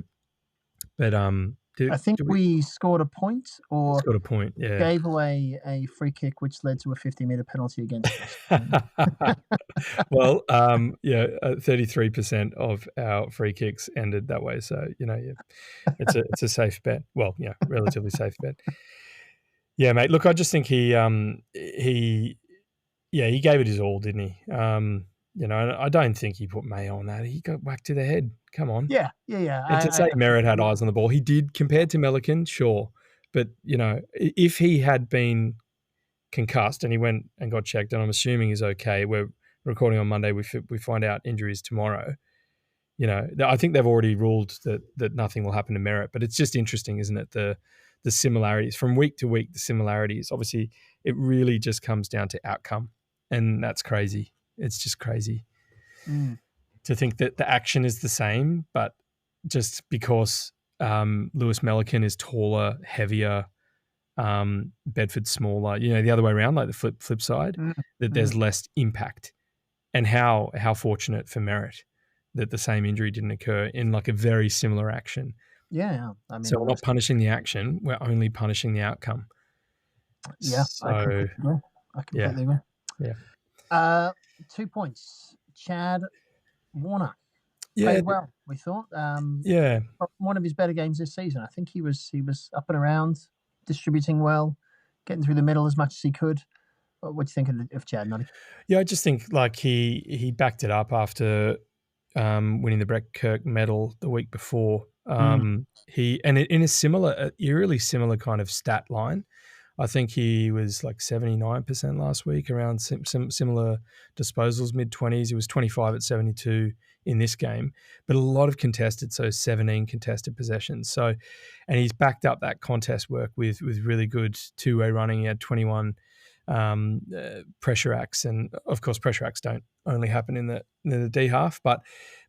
I think we scored a point, or scored a point, yeah. Gave away a free kick, which led to a 50-meter penalty against us. Well, 33% of our free kicks ended that way. So, it's a safe bet. Well, relatively safe bet. Yeah, mate. Look, I just think he gave it his all, didn't he? I don't think he put Mayo on that. He got whacked to the head. Come on. Yeah. And to say Merritt had eyes on the ball, he did compared to Melican, sure. But, if he had been concussed and he went and got checked, and I'm assuming he's okay, we're recording on Monday, we find out injuries tomorrow. I think they've already ruled that nothing will happen to Merritt. But it's just interesting, isn't it? The similarities from week to week, the similarities. Obviously, it really just comes down to outcome. And that's crazy. It's just crazy to think that the action is the same, but just because Lewis Melican is taller, heavier, Bedford smaller, the other way around, like the flip side, that there's less impact. And how fortunate for Merritt that the same injury didn't occur in like a very similar action. Yeah. I mean, so we're not punishing the action, we're only punishing the outcome. Yeah, so, I completely agree. Yeah. 2 points. Chad Warner played well, we thought. One of his better games this season. I think he was up and around, distributing well, getting through the middle as much as he could. What do you think of Chad, Noddy? Yeah, I just think like he backed it up after winning the Brett Kirk medal the week before. He in a eerily similar kind of stat line. I think he was like 79% last week, around similar disposals, mid-20s. He was 25 at 72 in this game, but a lot of contested, so 17 contested possessions. So, and he's backed up that contest work with really good two-way running. He had 21 pressure acts, and of course pressure acts don't only happen in the D half, but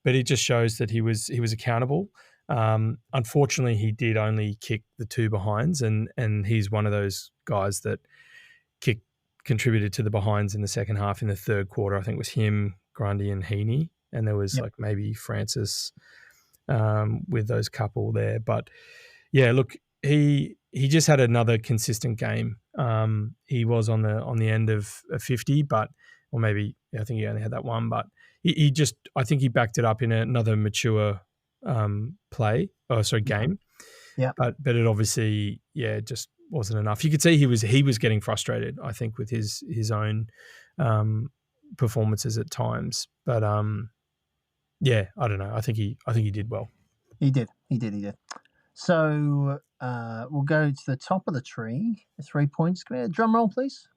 it just shows that he was accountable. Unfortunately, he did only kick the 2 behinds, and he's one of those guys that contributed to the behinds in the second half. In the third quarter, I think it was him, Grundy, and Heaney, and there was like maybe Francis with those couple there. But yeah, look, he just had another consistent game. He was on the end of a 50, or maybe I think he only had that one, but I think he backed it up in another mature game. Yeah. But it obviously, just wasn't enough. You could see he was getting frustrated, I think, with his own performances at times. But I don't know. I think he did well. He did. So we'll go to the top of the tree. 3 points. Can we have a drum roll, please?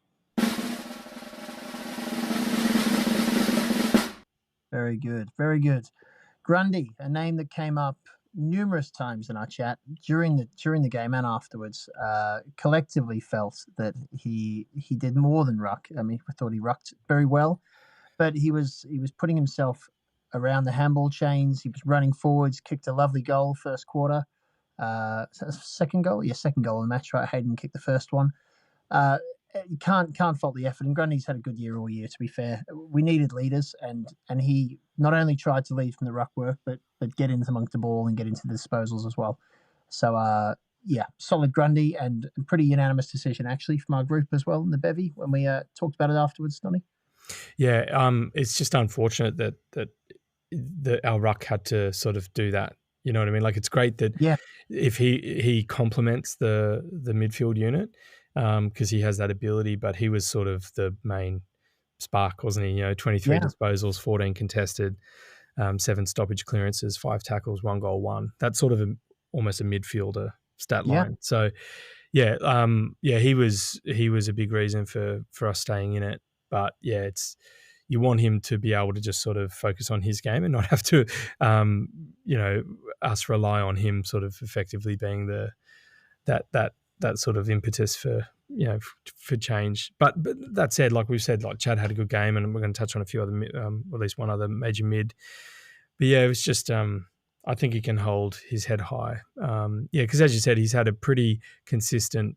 Very good. Very good. Grundy, a name that came up numerous times in our chat during the game and afterwards, collectively felt that he did more than ruck. I mean, I thought he rucked very well, but he was putting himself around the handball chains. He was running forwards, kicked a lovely goal first quarter. Second goal? Yeah, second goal in the match, right? Hayden kicked the first one. You can't fault the effort, and Grundy's had a good year all year, to be fair. We needed leaders, and he not only tried to lead from the ruck work, but get into amongst the ball and get into the disposals as well. So, solid Grundy, and a pretty unanimous decision, actually, from our group as well in the bevy when we talked about it afterwards, Noddy. Yeah, it's just unfortunate that our ruck had to sort of do that. You know what I mean? Like, it's great that if he complements the midfield unit, because he has that ability, but he was sort of the main spark, wasn't he? 23 disposals, 14 contested, 7 stoppage clearances, 5 tackles, 1 goal, 1. That's sort of almost a midfielder stat line. So, he was a big reason for us staying in it. But you want him to be able to just sort of focus on his game and not have to, us rely on him sort of effectively being that sort of impetus for change. But that said, like we've said, like Chad had a good game, and we're going to touch on a few other, at least one other major mid. But it was just, I think he can hold his head high. Because as you said, he's had a pretty consistent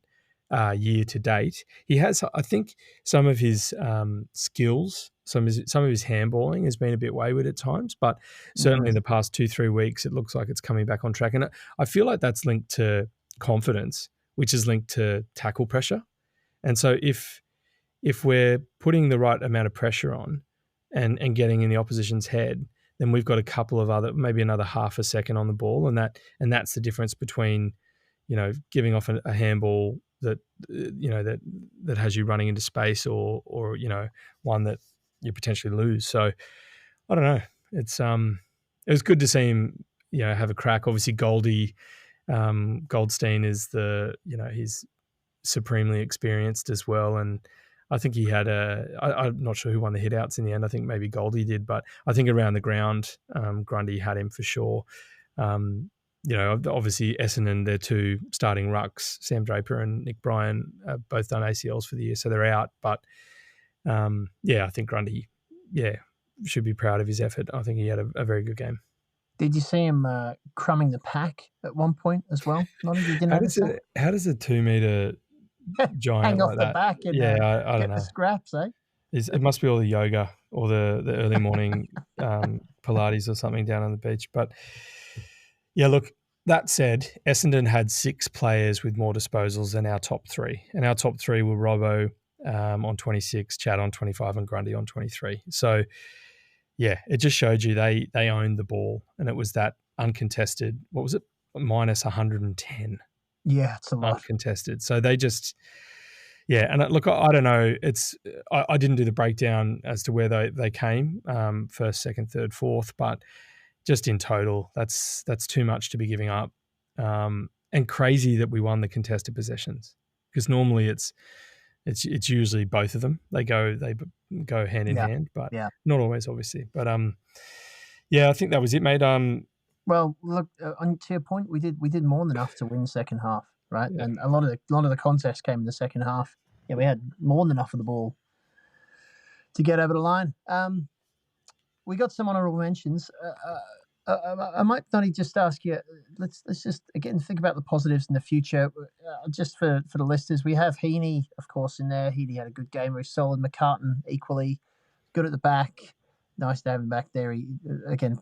year to date. He has, I think, some of his skills, some of his handballing has been a bit wayward at times, but certainly in the past 2-3 weeks, it looks like it's coming back on track. And I feel like that's linked to confidence, which is linked to tackle pressure. And so if we're putting the right amount of pressure on and getting in the opposition's head, then we've got a couple of maybe another half a second on the ball, and that's the difference between, giving off a handball that that has you running into space or one that you potentially lose. So I don't know. It's it was good to see him have a crack. Obviously Goldstein is he's supremely experienced as well, and I think he had I'm not sure who won the hit outs in the end. I think maybe Goldie did, but I think around the ground, Grundy had him for sure. Obviously Essendon, their 2 starting rucks, Sam Draper and Nick Bryan, both done ACLs for the year, so they're out. But I think Grundy, should be proud of his effort. I think he had a very good game. Did you see him crumbing the pack at one point as well? How does a 2 meter giant hang off like the that back and I don't know. The scraps, eh? It must be all the yoga or the early morning Pilates or something down on the beach. But look, that said, Essendon had 6 players with more disposals than our top 3, and our top 3 were Robbo on 26, Chad on 25, and Grundy on 23. So it just showed you they owned the ball, and it was that uncontested. What was it? Minus 110. Yeah, it's a lot. Uncontested. So they just, and look, I don't know. I didn't do the breakdown as to where they came, first, second, third, fourth, but just in total, that's too much to be giving up. And crazy that we won the contested possessions, because normally it's usually both of them. They go hand in hand, but not always, obviously. But I think that was it, mate. Well, look, to your point, we did more than enough to win the second half, right? Yeah. And a lot of the contest came in the second half. we had more than enough of the ball to get over the line. We got some honourable mentions. I might not just ask you. Let's just again think about the positives in the future. Just for the listeners, we have Heaney, of course, in there. Heaney had a good game. Very solid. McCartan equally good at the back. Nice to have him back there. He, again,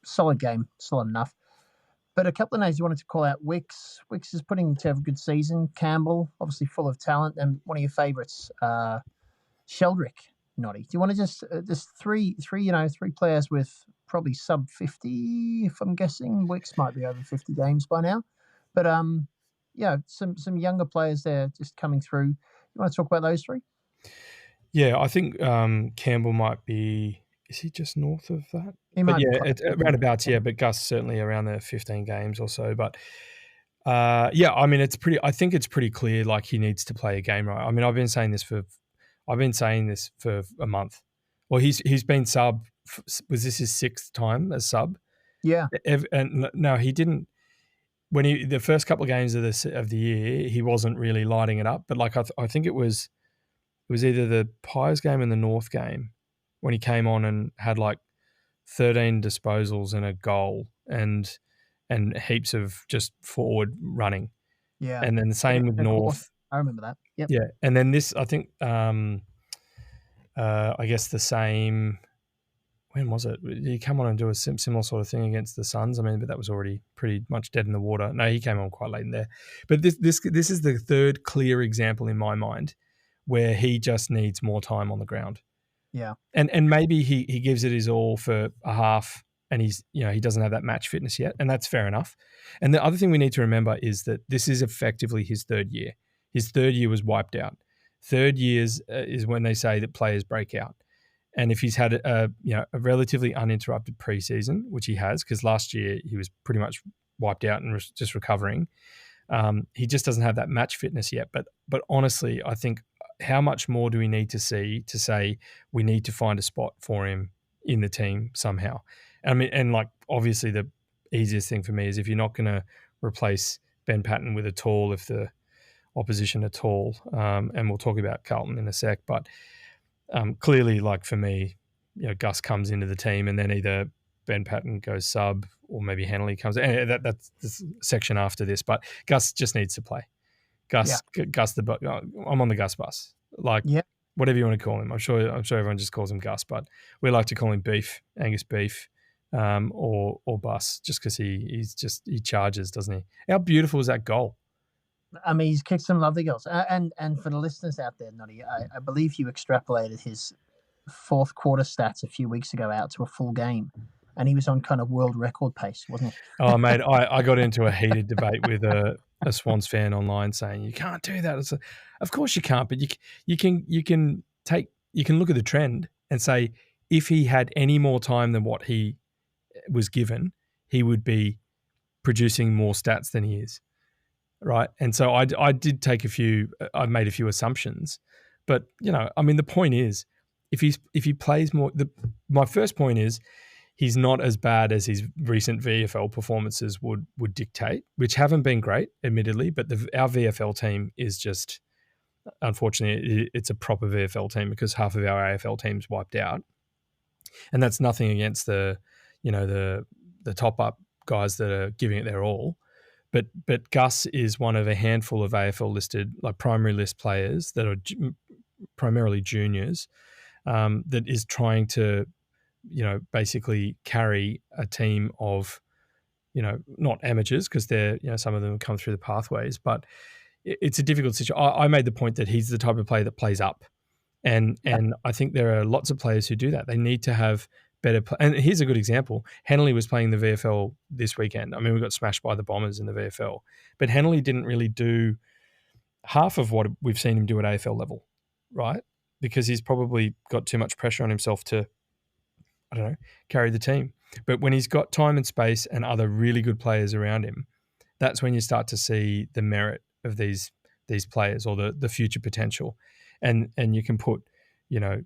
solid game, solid enough. But a couple of names you wanted to call out. Wicks is putting to have a good season. Campbell, obviously full of talent, and one of your favourites, Sheldrick. Noddy, do you want to just three players with probably sub 50, if I'm guessing? Wicks might be over 50 games by now, but some younger players there just coming through. You want to talk about those three? Yeah, I think Campbell might be. Is he just north of that? He might. Roundabouts. Yeah, but Gus certainly around the 15 games or so. But I mean, it's pretty. I think it's pretty clear. Like he needs to play a game right. I mean, I've been saying this for a month. Well, he's been sub. Was this his 6th time as sub? Yeah. And no, he didn't. When the first couple of games of the year, he wasn't really lighting it up. But like I think it was either the Pies game and the North game when he came on and had like 13 disposals and a goal and heaps of just forward running. Yeah. And then the same with North. I remember that. Yep. Yeah. And then this, I think, I guess the same, when was it? Did he come on and do a similar sort of thing against the Suns? I mean, but that was already pretty much dead in the water. No, he came on quite late in there. But this is the third clear example in my mind where he just needs more time on the ground. Yeah. And maybe he gives it his all for a half and he doesn't have that match fitness yet, and that's fair enough. And the other thing we need to remember is that this is effectively his third year. His third year was wiped out. Third years is when they say that players break out. And if he's had a relatively uninterrupted preseason, which he has, because last year he was pretty much wiped out and just recovering, he just doesn't have that match fitness yet. But honestly, I think how much more do we need to see to say we need to find a spot for him in the team somehow? I mean, and like obviously the easiest thing for me is if you're not going to replace Ben Patton with a tall, if the opposition are tall, and we'll talk about Carlton in a sec, but clearly, like for me, Gus comes into the team and then either Ben Patton goes sub or maybe Henley comes. That's the section after this, but Gus just needs to play. Gus, I'm on the Gus bus. Like whatever you want to call him. I'm sure everyone just calls him Gus, but we like to call him Beef, Angus Beef, or Bus, just because he charges, doesn't he? How beautiful is that goal? I mean, he's kicked some lovely goals. And for the listeners out there, Noddy, I believe you extrapolated his fourth quarter stats a few weeks ago out to a full game, and he was on kind of world record pace, wasn't he? Oh, mate, I got into a heated debate with a Swans fan online saying you can't do that. Of course you can't, but you can look at the trend and say if he had any more time than what he was given, he would be producing more stats than he is. Right. And so I did take I made a few assumptions, but I mean, the point is if he plays more, my first point is he's not as bad as his recent VFL performances would dictate, which haven't been great, admittedly, but our VFL team is just, unfortunately, it's a proper VFL team because half of our AFL team's wiped out. And that's nothing against the top up guys that are giving it their all. But Gus is one of a handful of AFL listed, like primary list players that are primarily juniors, that is trying to, basically carry a team of, not amateurs because they're, some of them come through the pathways, but it's a difficult situation. I made the point that he's the type of player that plays up, and I think there are lots of players who do that. They need to have better and here's a good example. Henley was playing the VFL this weekend. I mean, we got smashed by the Bombers in the VFL, but Henley didn't really do half of what we've seen him do at AFL level, right? Because he's probably got too much pressure on himself to, carry the team. But when he's got time and space and other really good players around him, that's when you start to see the merit of these players or the future potential. And you can put,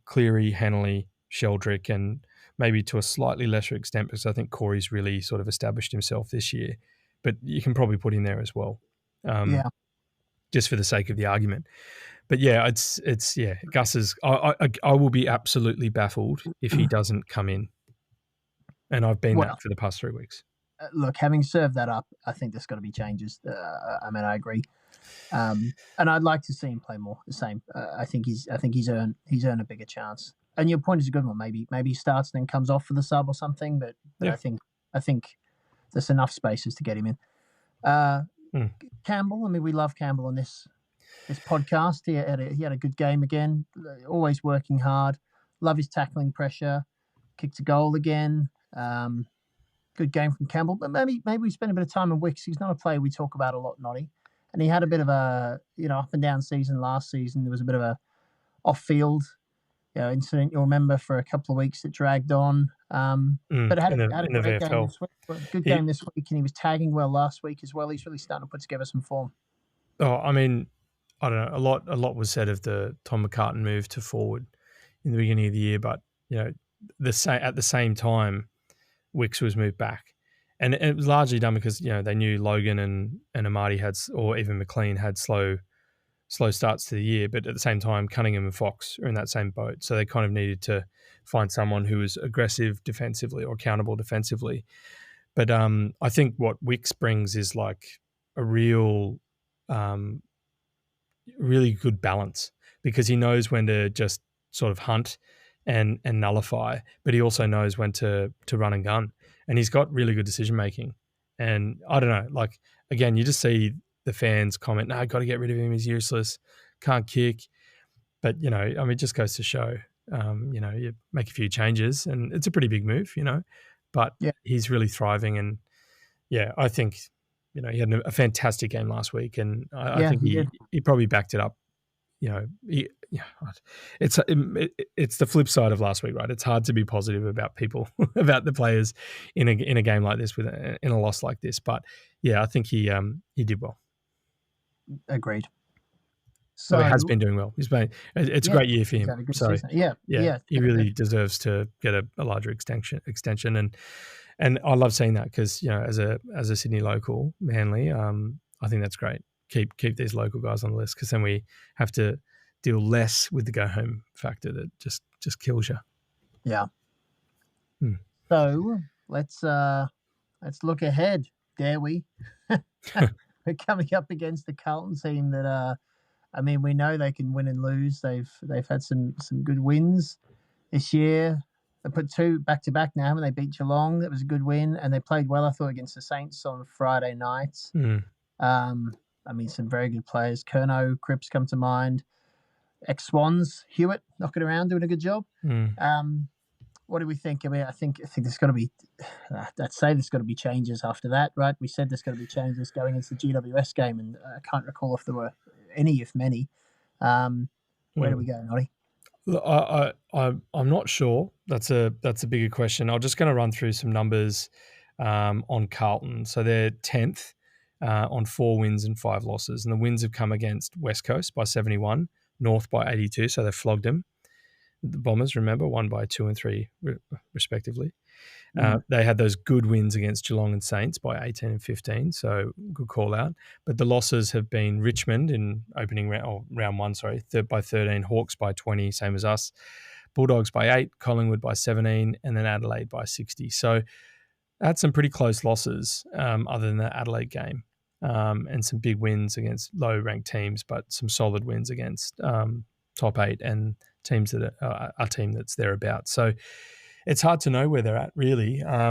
Cleary, Henley, Sheldrick, and maybe to a slightly lesser extent, because I think Corey's really sort of established himself this year, but you can probably put him there as well, just for the sake of the argument. But yeah, it's Gus is. I will be absolutely baffled if he doesn't come in, and I've been Well, that for the past 3 weeks. Look, having served that up, I think there's got to be changes. I agree, and I'd like to see him play more. The same. I think he's earned a bigger chance. And your point is a good one. Maybe he starts and then comes off for the sub or something. But Yeah. I think there's enough spaces to get him in. Campbell. I mean, we love Campbell on this podcast. He had a good game again. Always working hard. Love his tackling pressure. Kicked a goal again. Good game from Campbell. But maybe we spend a bit of time on Wicks. He's not a player we talk about a lot, Noddy. And he had a bit of a up and down season last season. There was a bit of a off field incident you'll remember for a couple of weeks that dragged on. But had a great game this week. Good game this week, and he was tagging well last week as well. He's really starting to put together some form. Oh, I mean, I don't know. A lot was said of the Tom McCartan move to forward in the beginning of the year, but at the same time, Wicks was moved back, and it was largely done because they knew Logan and Amati or even McLean had slow starts to the year, but at the same time, Cunningham and Fox are in that same boat, so they kind of needed to find someone who was aggressive defensively or accountable defensively. But I think what Wicks brings is like a real, really good balance, because he knows when to just sort of hunt and nullify, but he also knows when to run and gun, and he's got really good decision making. And I don't know, like again, you just see the fans comment, "No, got to get rid of him. He's useless, can't kick." But it just goes to show, you make a few changes, and it's a pretty big move, But he's really thriving, and I think he had a fantastic game last week, and I think he probably backed it up. It's the flip side of last week, right? It's hard to be positive about people, about the players in a game like this, in a loss like this. But I think he did well. Agreed. So he has been doing well. It's a great year for him. Had a good So season. he really deserves to get a larger extension, and I love seeing that because as a Sydney local, Manly, I think that's great. Keep these local guys on the list, because then we have to deal less with the go home factor that just kills you. Yeah. So let's look ahead, dare we? We're coming up against the Carlton team that we know they can win and lose. They've had some good wins this year. They put 2 back to back now, and they beat Geelong. That was a good win, and they played well, I thought, against the Saints on Friday night. Some very good players. Curnow, Cripps come to mind. Ex-Swans, Hewitt, knocking around, doing a good job. What do we think? I think there's got to be, I'd say there's got to be changes after that, right? We said there's got to be changes going into the GWS game, and I can't recall if there were any, if many. Where do we go, Noddy? I'm not sure. That's a bigger question. I'm just going to run through some numbers on Carlton. So they're 10th on 4 wins and 5 losses, and the wins have come against West Coast by 71, North by 82, so they flogged them. The Bombers, remember, won by 2 and 3 respectively. They had those good wins against Geelong and Saints by 18 and 15, so good call out. But the losses have been Richmond in opening round 1, by 13, Hawks by 20, same as us, Bulldogs by 8, Collingwood by 17, and then Adelaide by 60. So had some pretty close losses other than the Adelaide game, and some big wins against low-ranked teams, but some solid wins against top 8 and teams that are a team that's thereabouts. So it's hard to know where they're at, really. I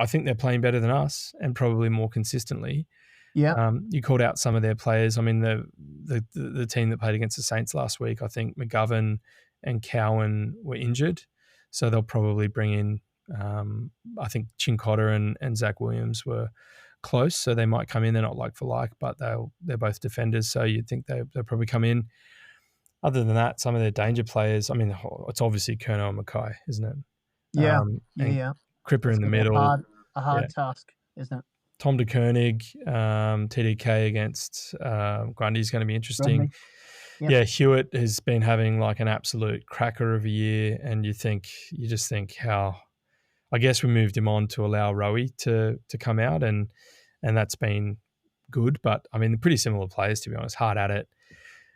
think they're playing better than us and probably more consistently. Yeah. You called out some of their players. The team that played against the Saints last week, I think McGovern and Cowan were injured, so they'll probably bring in. I think Chincotta and Zach Williams were close, so they might come in. They're not like for like, but they're both defenders, so you'd think they'll probably come in. Other than that, some of their danger players, it's obviously Curnow and Mackay, isn't it? Yeah. Cripper in the middle. A hard task, isn't it? Tom de Koenig, TDK against Grundy is going to be interesting. Yep. Yeah, Hewitt has been having like an absolute cracker of a year, and you just think how, I guess we moved him on to allow Rowie to come out, and that's been good. But they're pretty similar players, to be honest. Hard at it.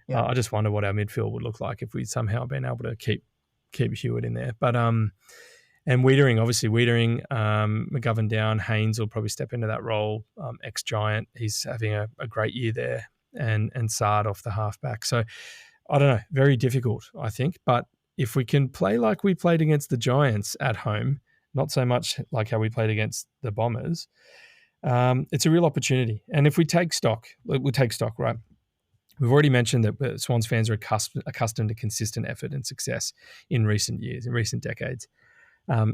Yeah. I just wonder what our midfield would look like if we'd somehow been able to keep Hewitt in there. But and Wiedering, McGovern down, Haynes will probably step into that role. Ex-Giant, he's having a great year there, and Sard off the halfback. So I don't know, very difficult, I think. But if we can play like we played against the Giants at home, not so much like how we played against the Bombers, it's a real opportunity. And if we take stock, right? We've already mentioned that Swans fans are accustomed to consistent effort and success in recent years, in recent decades.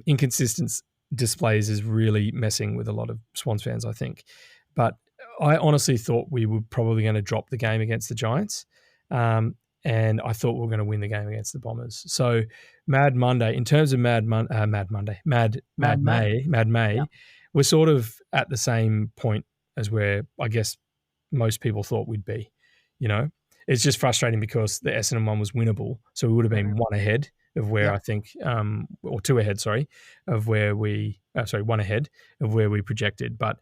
Inconsistent displays is really messing with a lot of Swans fans, I think. But I honestly thought we were probably going to drop the game against the Giants. And I thought we were going to win the game against the Bombers. So Mad Monday, in terms of Mad May, Yeah. we're sort of at the same point as where I guess most people thought we'd be. You know, it's just frustrating because the Essendon one was winnable. So we would have been one ahead of where I think, or two ahead, of where one ahead of where we projected. But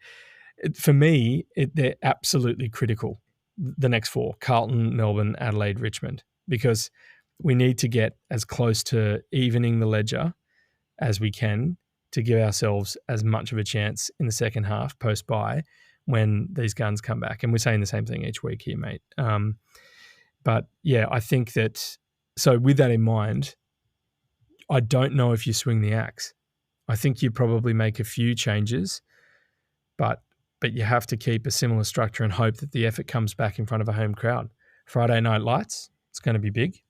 for me, they're absolutely critical. The next four: Carlton, Melbourne, Adelaide, Richmond, because we need to get as close to evening the ledger as we can to give ourselves as much of a chance in the second half post-bye when these guns come back. And we're saying the same thing each week here, mate. But yeah, I think that, so with that in mind, I don't know if you swing the axe. I think you probably make a few changes, but you have to keep a similar structure and hope that the effort comes back in front of a home crowd. Friday night lights, it's going to be big.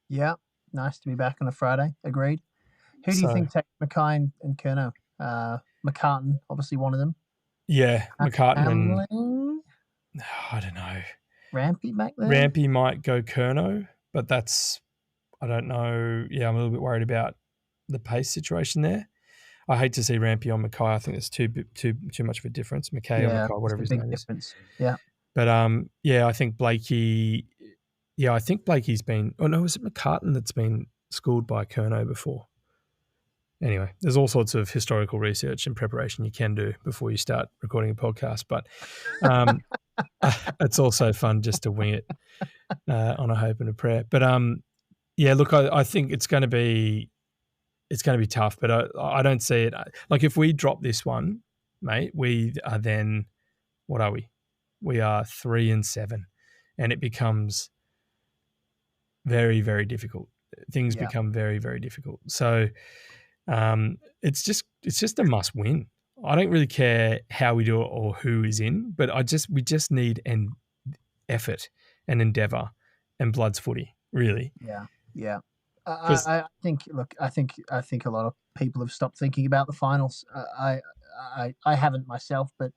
Yeah, nice to be back on a Friday. Agreed. Who do you think takes Mackay and Curnow? McCartan, obviously one of them. Yeah, McCartan Hamling? and I don't know. Rampy back there? Rampy might go Curnow, but that's, I don't know. Yeah, I'm a little bit worried about the pace situation there. I hate to see Rampy on Mackay. I think there's too much of a difference. Mackay or Mackay, whatever his name difference. is. Yeah. But I think Blakey. Yeah, I think Blakey's been. Oh no, is it McCartan that's been schooled by Curnow before? Anyway, there's all sorts of historical research and preparation you can do before you start recording a podcast. But it's also fun just to wing it on a hope and a prayer. But look, I think it's going to be tough. But I don't see it like if we drop this one, mate. We are then, what are we? We are 3-7, and it becomes very, very difficult. Things become very, very difficult. So it's just a must win. I don't really care how we do it or who is in, but we just need an effort and endeavour and Bloods footy, really. Yeah. I think a lot of people have stopped thinking about the finals. I haven't myself, but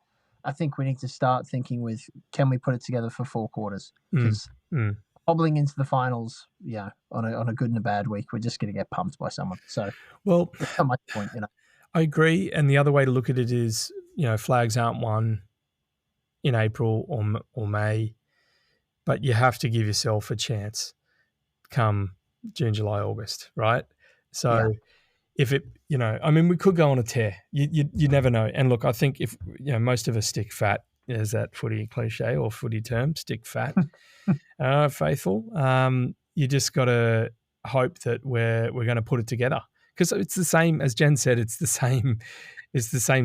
I think we need to start thinking with, can we put it together for 4 quarters? Because hobbling into the finals, on a good and a bad week, we're just going to get pumped by someone. So, well, that's not my point, I agree. And the other way to look at it is, flags aren't won in April or May, but you have to give yourself a chance come June, July, August, right? So if it, we could go on a tear. You never know. And look, I think if, most of us stick fat, there's that footy cliche or footy term, stick fat, faithful. You just got to hope that we're going to put it together. Because it's the same, as Jen said, it's the same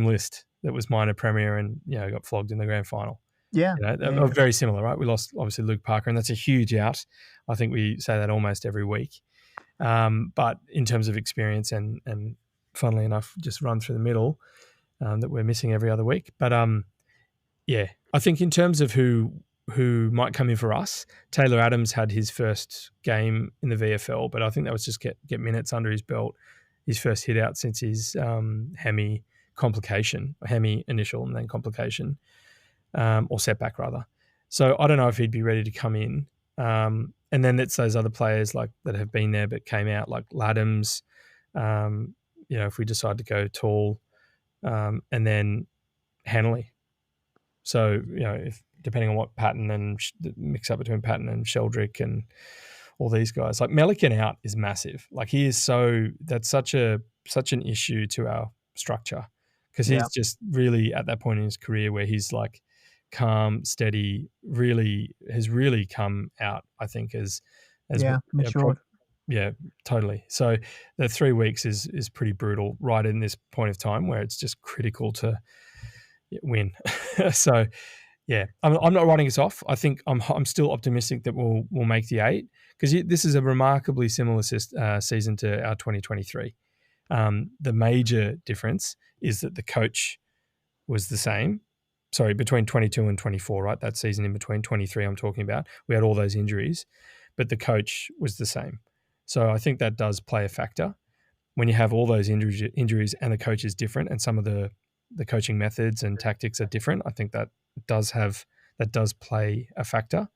list that was minor premier and, got flogged in the grand final. Yeah. Very similar, right? We lost, obviously, Luke Parker, and that's a huge out. I think we say that almost every week. But in terms of experience and funnily enough, just run through the middle, that we're missing every other week. But, I think in terms of who might come in for us, Taylor Adams had his first game in the VFL, but I think that was just get minutes under his belt, his first hit out since his hemi initial and then complication, or setback rather. So I don't know if he'd be ready to come in. And then it's those other players like that have been there but came out, like Laddams, if we decide to go tall, and then Hanley. So, if depending on what Patton and mix up between Patton and Sheldrick and all these guys, like Melican out is massive. Like he is that's such an issue to our structure because he's just really at that point in his career where he's like calm, steady, has really come out, I think, as matured. Yeah, totally. So the 3 weeks is pretty brutal right in this point of time where it's just critical to win. So yeah, I'm not writing us off. I think I'm still optimistic that we'll make the 8 because this is a remarkably similar season to our 2023. The major difference is that the coach was the same. Sorry, between 22 and 24, right? That season in between 23 I'm talking about. We had all those injuries, but the coach was the same. So I think that does play a factor. When you have all those injuries and the coach is different and some of the coaching methods and tactics are different, I think that does play a factor.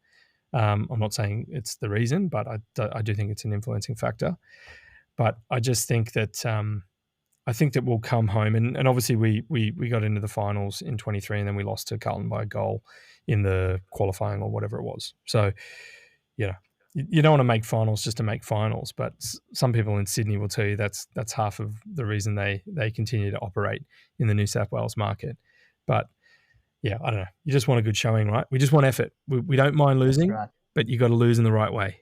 I'm not saying it's the reason, but I do think it's an influencing factor. But I just think that I think that we'll come home and obviously we got into the finals in 23 and then we lost to Carlton by a goal in the qualifying or whatever it was. So, you don't want to make finals just to make finals, but some people in Sydney will tell you that's half of the reason they continue to operate in the New South Wales market. But yeah, I don't know. You just want a good showing, right? We just want effort. We don't mind losing, right. But you got to lose in the right way.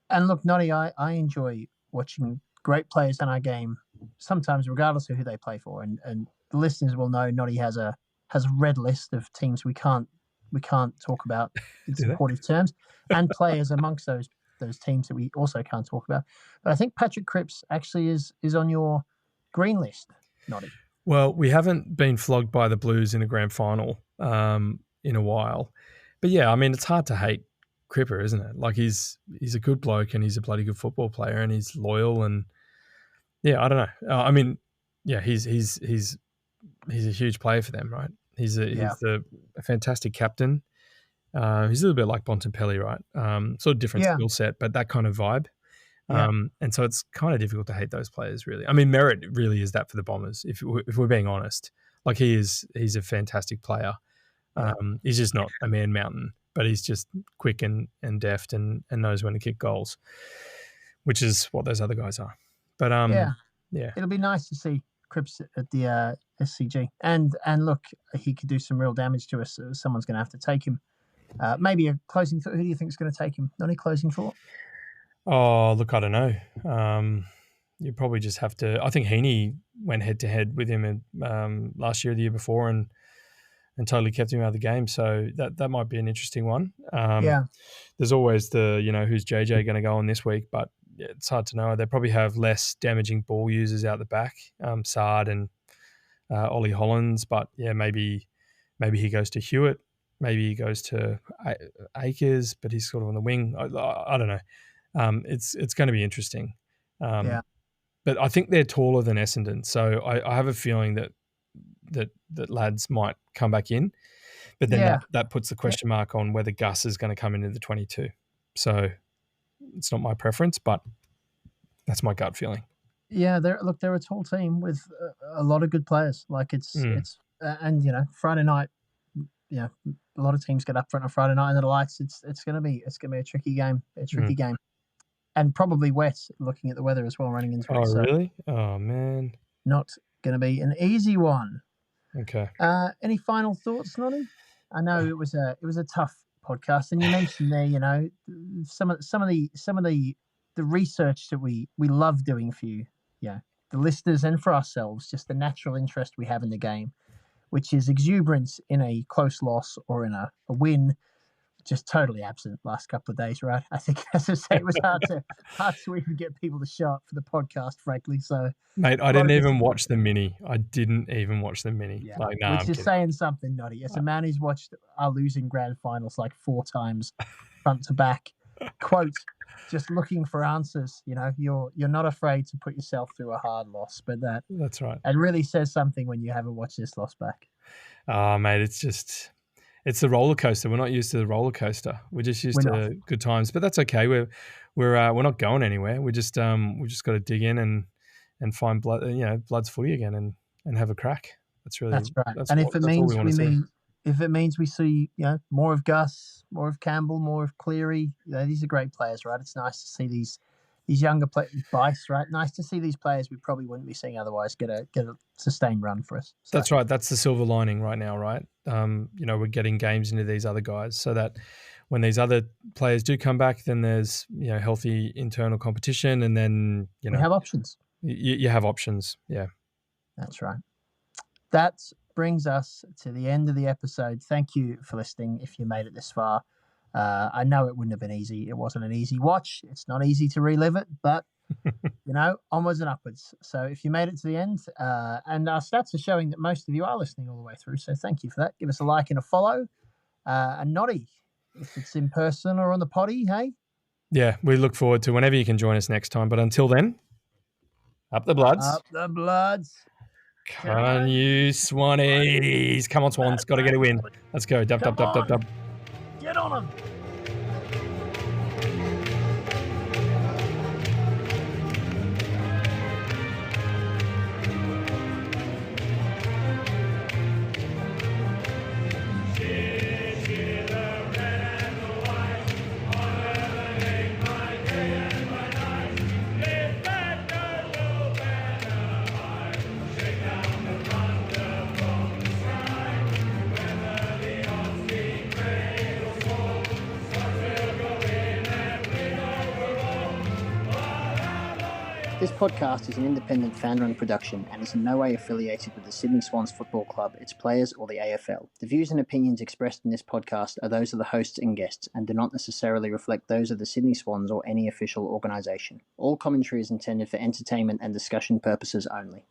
And look, Noddy, I enjoy watching great players in our game, sometimes regardless of who they play for. And the listeners will know Noddy has a red list of teams we can't talk about in supportive terms, and players amongst those teams that we also can't talk about. But I think Patrick Cripps actually is on your green list, Noddy. Well, we haven't been flogged by the Blues in a grand final in a while. But yeah, I mean, it's hard to hate Cripper, isn't it? Like he's a good bloke and he's a bloody good football player and he's loyal and yeah, I don't know. I mean, yeah, he's a huge player for them, right? He's a fantastic captain. He's a little bit like Bontempelli, right? Sort of different skill set, but that kind of vibe. Yeah. And so it's kind of difficult to hate those players, really. I mean, Merritt really is that for the Bombers, if we're being honest. Like he's a fantastic player. He's just not a man mountain, but he's just quick and deft and knows when to kick goals, which is what those other guys are. But yeah, it'll be nice to see Cripps at the SCG, and look, he could do some real damage to us. Someone's going to have to take him. Maybe a closing thought. Who do you think is going to take him? Not a closing thought. Oh, look, I don't know. You probably just have to. I think Heaney went head to head with him last year, or the year before, and totally kept him out of the game. So that might be an interesting one. There's always the who's JJ going to go on this week, but it's hard to know. They probably have less damaging ball users out the back, Sard and Ollie Hollands. But yeah, maybe he goes to Hewitt. Maybe he goes to Akers, but he's sort of on the wing. I don't know. It's going to be interesting. But I think they're taller than Essendon, so I have a feeling that lads might come back in. But then that puts the question mark on whether Gus is going to come into the 22. So it's not my preference, but that's my gut feeling. Yeah, they're a tall team with a lot of good players. Like it's Friday night. A lot of teams get up front on Friday night under the lights. It's going to be a tricky game. Game, and probably wet. Looking at the weather as well, running into it. Oh, really? Oh man, not going to be an easy one. Okay. Any final thoughts, Noddy? I know it was a tough podcast, and you mentioned there, some of the research that we love doing for you, the listeners and for ourselves, just the natural interest we have in the game, which is exuberance in a close loss or in a win, just totally absent last couple of days, right? I think, as I say, it was hard to even get people to show up for the podcast, frankly. So, mate, I didn't even watch the mini. Yeah. Which is saying something, Noddy. As a man who's watched our losing grand finals like 4 times, front to back, quote, just looking for answers. You're not afraid to put yourself through a hard loss, but that's right. It really says something when you haven't watched this loss back. Oh, mate, it's the roller coaster. We're not used to the roller coaster. We're just used to good times, but that's okay. We're not going anywhere. We just got to dig in and find blood. Blood's footy again and have a crack. That's right. And if it means we see more of Gus, more of Campbell, more of Cleary, these are great players, right? It's nice to see these these younger players, Bice, right? Nice to see these players we probably wouldn't be seeing otherwise get a sustained run for us. So. That's right. That's the silver lining right now, right? We're getting games into these other guys so that when these other players do come back, then there's healthy internal competition, and then we have options. You have options. Yeah, that's right. That brings us to the end of the episode. Thank you for listening. If you made it this far. I know it wouldn't have been easy. It wasn't an easy watch. It's not easy to relive it, but, onwards and upwards. So if you made it to the end, and our stats are showing that most of you are listening all the way through, so thank you for that. Give us a like and a follow. And Noddy, if it's in person or on the potty, hey? Yeah, we look forward to whenever you can join us next time. But until then, up the Bloods. Up the Bloods. Can you, Swannies? Come on, Swans. Got to get a win. Let's go. Dub. Get on them. This podcast is an independent fan-run production and is in no way affiliated with the Sydney Swans Football Club, its players, or the AFL. The views and opinions expressed in this podcast are those of the hosts and guests and do not necessarily reflect those of the Sydney Swans or any official organisation. All commentary is intended for entertainment and discussion purposes only.